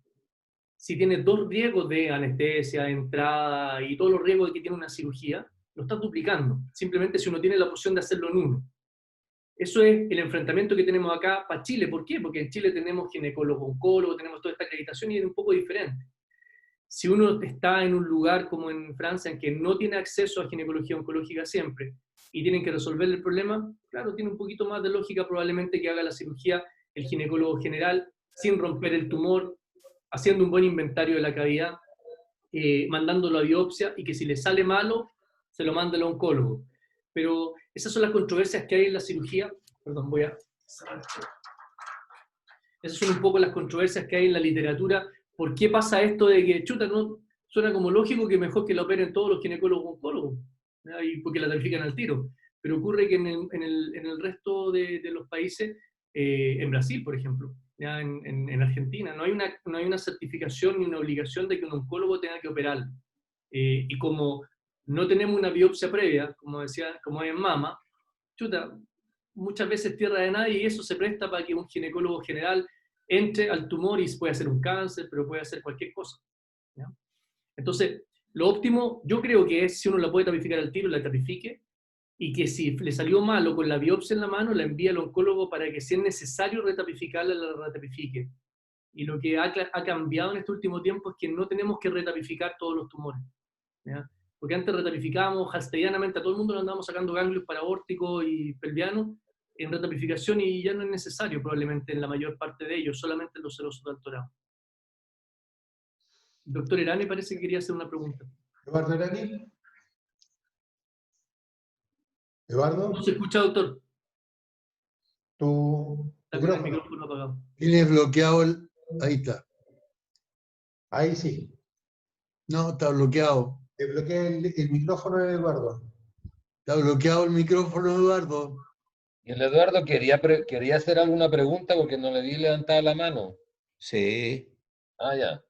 Si tiene 2 riesgos de anestesia, entrada y todos los riesgos que tiene una cirugía, lo está duplicando. Simplemente si uno tiene la opción de hacerlo en uno. Eso es el enfrentamiento que tenemos acá para Chile. ¿Por qué? Porque en Chile tenemos ginecólogo, oncólogo, tenemos toda esta acreditación y es un poco diferente. Si uno está en un lugar como en Francia en que no tiene acceso a ginecología oncológica siempre y tienen que resolver el problema, claro, tiene un poquito más de lógica probablemente que haga la cirugía el ginecólogo general sin romper el tumor, haciendo un buen inventario de la cavidad, mandándolo a biopsia y que si le sale malo, se lo manda al oncólogo. Pero esas son las controversias que hay en la cirugía. Perdón, esas son un poco las controversias que hay en la literatura. ¿Por qué pasa esto de que, chuta, no suena como lógico que mejor que la operen todos los ginecólogos oncólogos? Y porque la tarifican al tiro. Pero ocurre que en el resto de los países, en Brasil, por ejemplo, ya en Argentina, no hay una certificación ni una obligación de que un oncólogo tenga que operar. Y como no tenemos una biopsia previa, como es en mama, chuta, muchas veces tierra de nadie, y eso se presta para que un ginecólogo general entre al tumor y puede ser un cáncer, pero puede ser cualquier cosa, ¿ya? Entonces, lo óptimo, yo creo que es, si uno la puede tapificar al tiro, la tapifique, y que si le salió malo con la biopsia en la mano, la envía al oncólogo para que si es necesario retapificarla, la retapifique. Y lo que ha cambiado en este último tiempo es que no tenemos que retapificar todos los tumores, ¿ya? Porque antes retapificábamos halsteadianamente, a todo el mundo le andábamos sacando ganglios paraórticos y pelvianos en retapificación y ya no es necesario probablemente en la mayor parte de ellos, solamente en los serosos de alto grado. Doctor Erani parece que quería hacer una pregunta. ¿Eduardo Erani? ¿Eduardo? ¿No se escucha, doctor? Tu Está con el micrófono. micrófono apagado. Tiene bloqueado el... Ahí está. Ahí sí. No, está bloqueado. Te bloqueé el micrófono, Eduardo. Está bloqueado el micrófono, Eduardo. Y el Eduardo quería hacer alguna pregunta porque no le vi levantada la mano. Sí, Ah, ya.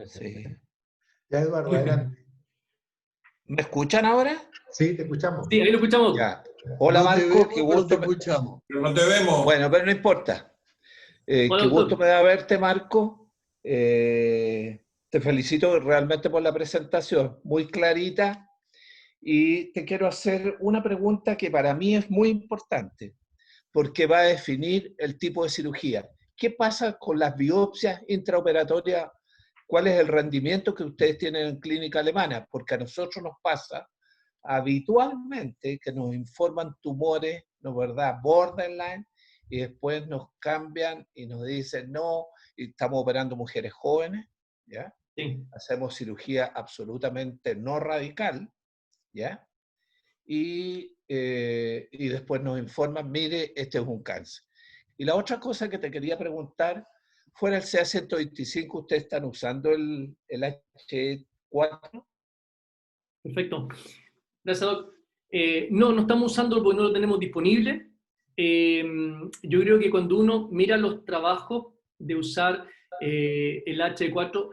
sí. Ya, Eduardo, adelante. ¿Me escuchan ahora? Sí, te escuchamos. Sí, ahí lo escuchamos. Ya. Hola, No te Marco, vemos, qué pero gusto. te escuchamos. Pero no te vemos. Bueno, pero no importa. Hola, Qué doctor. gusto me da verte, Marco. Te felicito realmente por la presentación, muy clarita. Y te quiero hacer una pregunta que para mí es muy importante, porque va a definir el tipo de cirugía. ¿Qué pasa con las biopsias intraoperatorias? ¿Cuál es el rendimiento que ustedes tienen en clínica alemana? Porque a nosotros nos pasa habitualmente que nos informan tumores, ¿no es verdad?, borderline, y después nos cambian y nos dicen no, y estamos operando mujeres jóvenes, ¿ya? Sí. Hacemos cirugía absolutamente no radical, ¿ya? Y después nos informan, mire, este es un cáncer. Y la otra cosa que te quería preguntar, fuera el CA125, ¿ustedes están usando el H4? Perfecto. Gracias, Doc. No estamos usándolo porque no lo tenemos disponible. Yo creo que cuando uno mira los trabajos de usar el H4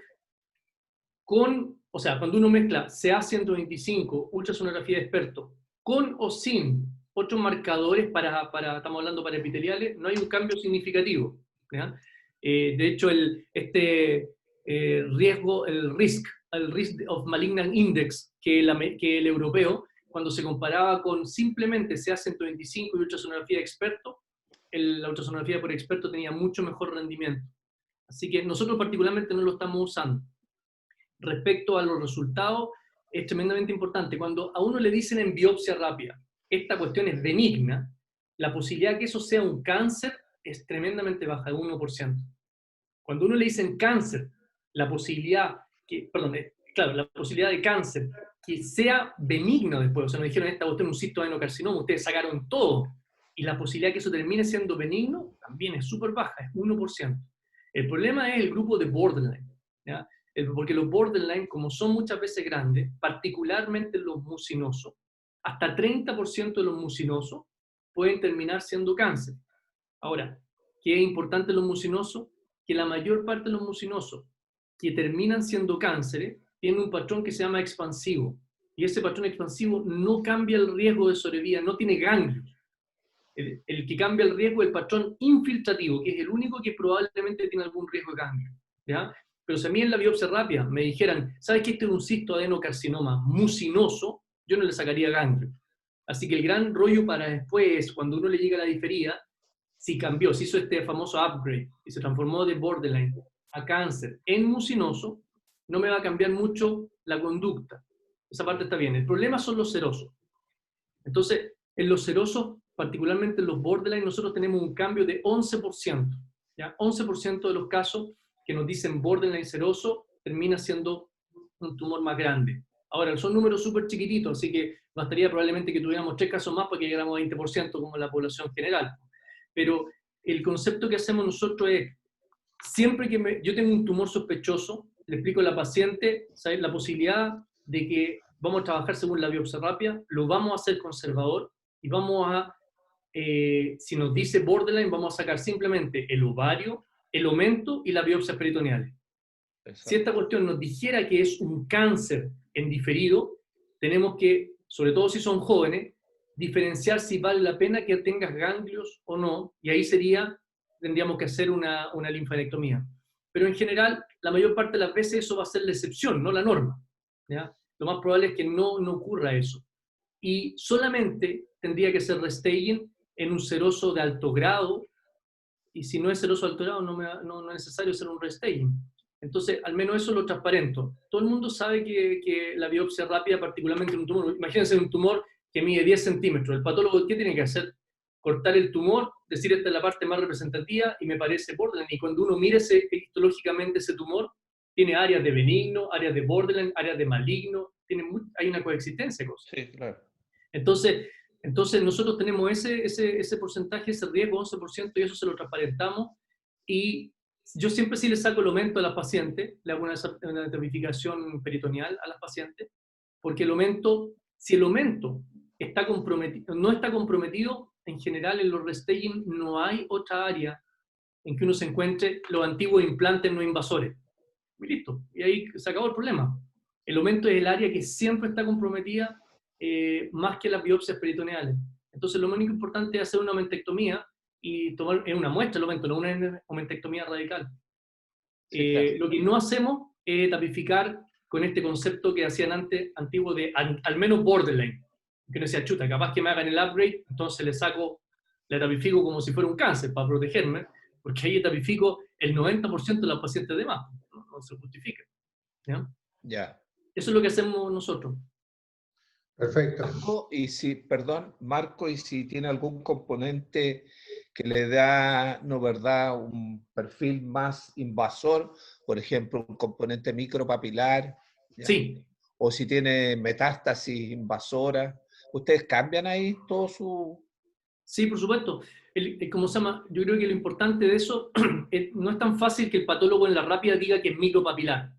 o sea, cuando uno mezcla CA125, ultrasonografía de experto, con o sin otros marcadores estamos hablando para epiteliales, no hay un cambio significativo, ¿ya? De hecho, el Risk of Malignant Index, que el europeo, cuando se comparaba con simplemente CA125 y ultrasonografía de experto, la ultrasonografía por experto tenía mucho mejor rendimiento. Así que nosotros particularmente no lo estamos usando. Respecto a los resultados, es tremendamente importante. Cuando a uno le dicen en biopsia rápida, esta cuestión es benigna, la posibilidad de que eso sea un cáncer es tremendamente baja, de 1%. Cuando uno le dicen cáncer, la posibilidad la posibilidad de cáncer que sea benigno después, o sea, nos dijeron esta cuestión un cisto adenocarcinoma, ustedes sacaron todo, y la posibilidad de que eso termine siendo benigno también es súper baja, es 1%. El problema es el grupo de borderline, ¿ya? Porque los borderline, como son muchas veces grandes, particularmente los mucinosos, hasta 30% de los mucinosos pueden terminar siendo cáncer. Ahora, ¿qué es importante en los mucinosos? Que la mayor parte de los mucinosos que terminan siendo cánceres tienen un patrón que se llama expansivo. Y ese patrón expansivo no cambia el riesgo de sobrevida, no tiene ganglios. El que cambia el riesgo es el patrón infiltrativo, que es el único que probablemente tiene algún riesgo de ganglio, ¿ya? Pero si a mí en la biopsia rápida me dijeran, ¿sabes que este es un cisto adenocarcinoma mucinoso? Yo no le sacaría ganglio. Así que el gran rollo para después, cuando uno le llega a la diferida, si cambió, si hizo este famoso upgrade y se transformó de borderline a cáncer en mucinoso, no me va a cambiar mucho la conducta. Esa parte está bien. El problema son los serosos. Entonces, en los serosos, particularmente en los borderline, nosotros tenemos un cambio de 11%. ¿Ya? 11% de los casos que nos dicen borderline seroso termina siendo un tumor más grande. Ahora, son números súper chiquititos, así que bastaría probablemente que tuviéramos 3 casos más para que llegáramos a 20% como la población general. Pero el concepto que hacemos nosotros es, siempre que yo tengo un tumor sospechoso, le explico a la paciente, ¿sabes? La posibilidad de que vamos a trabajar según la biopsia rápida, lo vamos a hacer conservador y vamos a, si nos dice borderline, vamos a sacar simplemente el ovario, el aumento y las biopsias peritoneales. Exacto. Si esta cuestión nos dijera que es un cáncer en diferido, tenemos que, sobre todo si son jóvenes, diferenciar si vale la pena que tengas ganglios o no, y ahí sería tendríamos que hacer una linfadenectomía. Pero en general, la mayor parte de las veces eso va a ser la excepción, no la norma, ¿ya? Lo más probable es que no ocurra eso. Y solamente tendría que ser restaging en un seroso de alto grado, y si no es seroso de alto grado no es necesario hacer un restaging. Entonces, al menos eso lo transparento. Todo el mundo sabe que la biopsia rápida, particularmente en un tumor, imagínense un tumor que mide 10 centímetros, el patólogo, ¿qué tiene que hacer? Cortar el tumor, decir esta es la parte más representativa y me parece borderline. Y cuando uno mire histológicamente ese tumor, tiene áreas de benigno, áreas de borderline, áreas de maligno, hay una coexistencia de cosas. Sí, claro. Entonces nosotros tenemos ese porcentaje, ese riesgo, 11%, y eso se lo transparentamos. Y yo siempre sí le saco el aumento a las pacientes, le hago una tamificación peritoneal a las pacientes, porque si el aumento está comprometido, no está comprometido, en general en los restaging no hay otra área en que uno se encuentre los antiguos implantes no invasores. Y listo, y ahí se acabó el problema. El aumento es el área que siempre está comprometida, más que las biopsias peritoneales. Entonces lo único importante es hacer una omentectomía y tomar una muestra del aumento, no una omentectomía radical. Sí, claro. Lo que no hacemos es tapificar con este concepto que hacían antes, antiguo de al menos borderline. Que no decía, chuta, capaz que me hagan el upgrade, entonces le tapifico como si fuera un cáncer para protegerme, porque ahí tapifico el 90% de los pacientes de más. No se justifica. ¿Ya? Ya. Eso es lo que hacemos nosotros. Perfecto. Marco, y si tiene algún componente que le da, ¿no verdad?, un perfil más invasor, por ejemplo, un componente micropapilar, ¿ya? Sí. O si tiene metástasis invasora, ¿ustedes cambian ahí todo su...? Sí, por supuesto. ¿Cómo se llama? Yo creo que lo importante de eso no es tan fácil que el patólogo en la rápida diga que es micropapilar,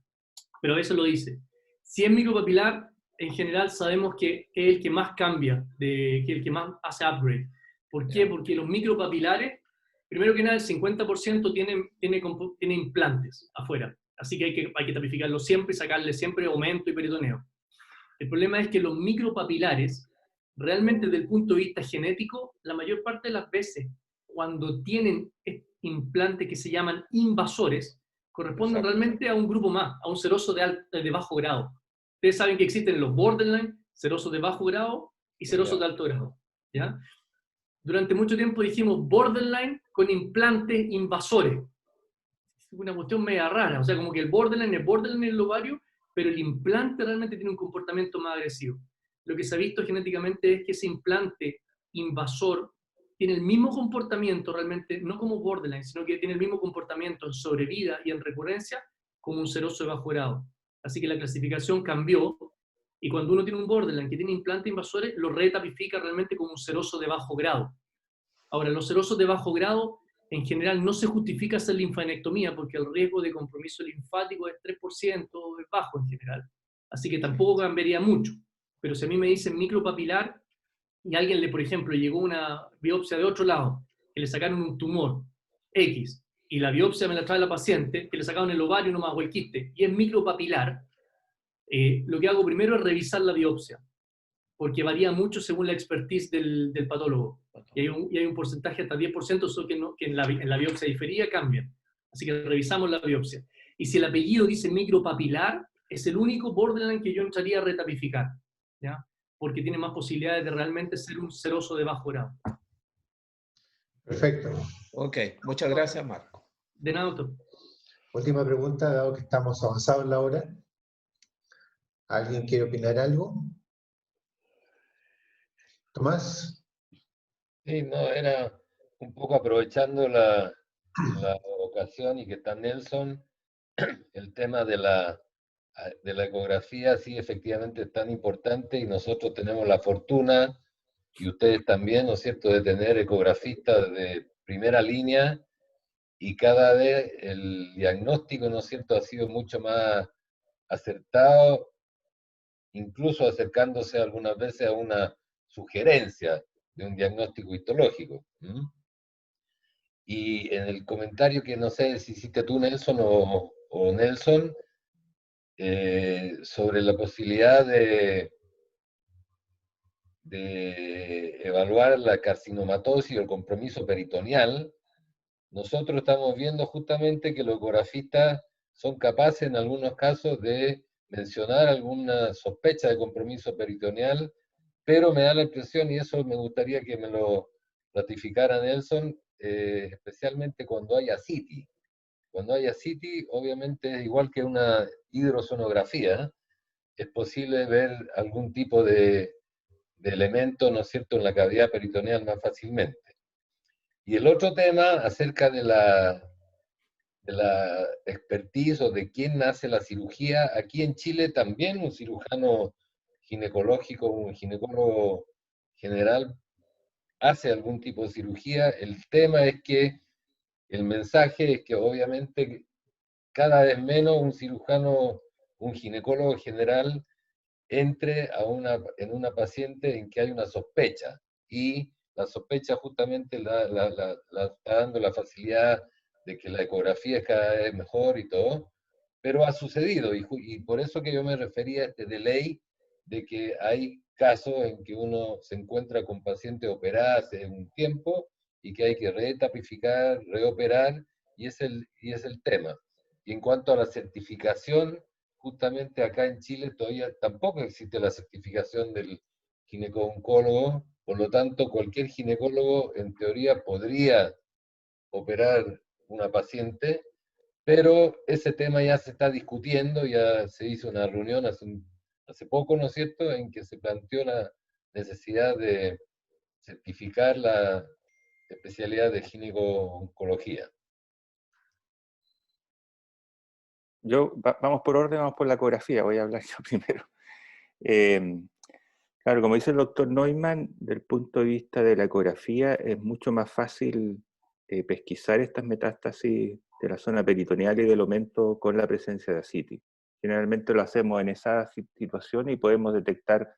pero a veces lo dice. Si es micropapilar, en general sabemos que es el que más cambia, que es el que más hace upgrade. ¿Por qué? Porque los micropapilares, primero que nada, el 50% tiene implantes afuera. Así que hay que tapificarlos siempre y sacarle siempre aumento y peritoneo. El problema es que los micropapilares, realmente desde el punto de vista genético, la mayor parte de las veces, cuando tienen implantes que se llaman invasores, corresponden realmente a un grupo más, a un seroso de bajo grado. Ustedes saben que existen los borderline, serosos de bajo grado y serosos de alto grado. ¿Ya? Durante mucho tiempo dijimos borderline con implantes invasores. Es una cuestión media rara, o sea, como que el borderline es borderline en el ovario, pero el implante realmente tiene un comportamiento más agresivo. Lo que se ha visto genéticamente es que ese implante invasor tiene el mismo comportamiento realmente, no como borderline, sino que tiene el mismo comportamiento en sobrevida y en recurrencia como un seroso de bajo grado. Así que la clasificación cambió, y cuando uno tiene un borderline que tiene implantes invasores, lo retapifica realmente como un seroso de bajo grado. Ahora, los serosos de bajo grado, en general, no se justifica hacer linfadenectomía porque el riesgo de compromiso linfático es 3%, es bajo en general. Así que tampoco cambiaría mucho. Pero si a mí me dicen micropapilar y a alguien por ejemplo, llegó una biopsia de otro lado, que le sacaron un tumor X, y la biopsia me la trae la paciente, que le sacaron el ovario nomás o el quiste, y es micropapilar, lo que hago primero es revisar la biopsia, porque varía mucho según la expertise del patólogo. Y hay un porcentaje hasta 10% solo que en la biopsia diferida cambian. Así que revisamos la biopsia. Y si el apellido dice micropapilar, es el único borderline que yo entraría a retapificar, ¿ya? Porque tiene más posibilidades de realmente ser un seroso de bajo grado. Perfecto. Ok, muchas gracias, Marco. De nada, doctor. Última pregunta, dado que estamos avanzados en la hora. ¿Alguien quiere opinar algo? Tomás. Sí, no, era un poco aprovechando la ocasión y que está Nelson, el tema de la ecografía, sí, efectivamente es tan importante, y nosotros tenemos la fortuna, y ustedes también, ¿no es cierto?, de tener ecografistas de primera línea, y cada vez el diagnóstico, ¿no es cierto?, ha sido mucho más acertado, incluso acercándose algunas veces a una sugerencia de un diagnóstico histológico. Y en el comentario que no sé si hiciste tú, Nelson, o Nelson, sobre la posibilidad de evaluar la carcinomatosis o el compromiso peritoneal, nosotros estamos viendo justamente que los ecografistas son capaces en algunos casos de mencionar alguna sospecha de compromiso peritoneal, pero me da la impresión, y eso me gustaría que me lo ratificara Nelson, especialmente cuando hay ascitis. Cuando hay ascitis, obviamente es igual que una hidrosonografía, es posible ver algún tipo de elemento, ¿no es cierto?, en la cavidad peritoneal más fácilmente. Y el otro tema acerca de la expertise o de quién hace la cirugía, aquí en Chile también un cirujano ginecológico, un ginecólogo general hace algún tipo de cirugía. El tema es que el mensaje es que obviamente cada vez menos un cirujano, un ginecólogo general entre en una paciente en que hay una sospecha, y la sospecha justamente la está dando la facilidad de que la ecografía es cada vez mejor y todo, pero ha sucedido, y por eso que yo me refería a este delay, de que hay casos en que uno se encuentra con pacientes operadas hace un tiempo y que hay que retapificar, reoperar, y es el tema. Y en cuanto a la certificación, justamente acá en Chile todavía tampoco existe la certificación del gineco-oncólogo, por lo tanto cualquier ginecólogo en teoría podría operar una paciente, pero ese tema ya se está discutiendo, ya se hizo una reunión hace poco, ¿no es cierto?, en que se planteó la necesidad de certificar la especialidad de gineco-oncología. Vamos por orden, vamos por la ecografía, voy a hablar yo primero. Claro, como dice el doctor Neumann, del punto de vista de la ecografía, es mucho más fácil pesquisar estas metástasis de la zona peritoneal y del omento con la presencia de ascitis. Generalmente lo hacemos en esa situación y podemos detectar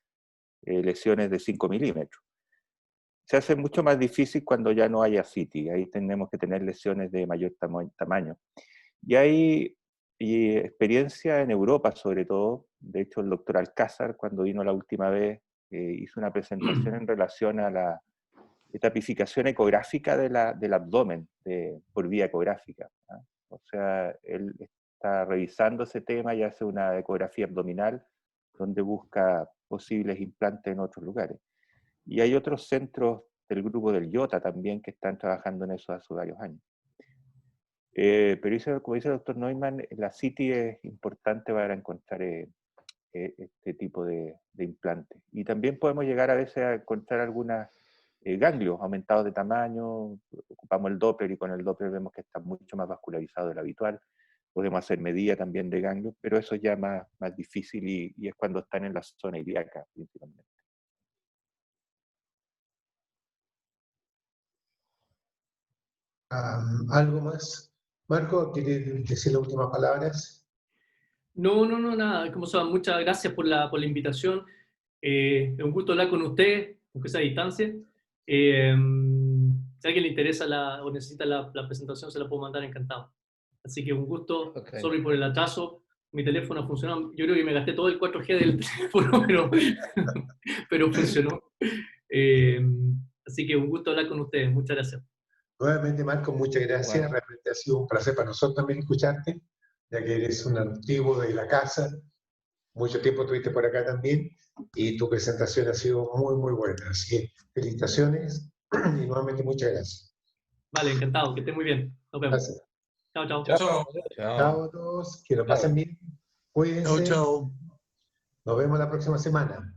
lesiones de 5 milímetros. Se hace mucho más difícil cuando ya no hay ascitis, ahí tenemos que tener lesiones de mayor tamaño. Y hay experiencia en Europa sobre todo, de hecho el doctor Alcázar cuando vino la última vez hizo una presentación en relación a la tapificación ecográfica del abdomen por vía ecográfica, ¿no? O sea, él está revisando ese tema y hace una ecografía abdominal donde busca posibles implantes en otros lugares. Y hay otros centros del grupo del IOTA también que están trabajando en eso hace varios años. Pero como dice el doctor Neumann, la CT es importante para encontrar este tipo de implantes. Y también podemos llegar a veces a encontrar algunos ganglios aumentados de tamaño. Ocupamos el Doppler y con el Doppler vemos que está mucho más vascularizado de lo habitual. Podemos hacer medida también de ganglios, pero eso es ya más difícil y es cuando están en la zona ilíaca principalmente. ¿Algo más? Marco, ¿quieres decir las últimas palabras? No, nada. Como se llama, muchas gracias por la invitación. Es un gusto hablar con usted, aunque sea a distancia. Si a alguien le interesa o necesita la presentación, se la puedo mandar encantado. Así que un gusto. Okay. Sorry por el atraso. Mi teléfono ha funcionado. Yo creo que me gasté todo el 4G del teléfono, pero funcionó. Así que un gusto hablar con ustedes. Muchas gracias. Nuevamente, Marco, muchas gracias. Bueno. Realmente ha sido un placer para nosotros también escucharte, ya que eres un antiguo de la casa. Mucho tiempo estuviste por acá también y tu presentación ha sido muy, muy buena. Así que felicitaciones y nuevamente muchas gracias. Vale, encantado. Que esté muy bien. Nos vemos. Gracias. Chao. Chao. Chao a todos. Que lo pasen bien. Cuídense. Chao, chao. Nos vemos la próxima semana.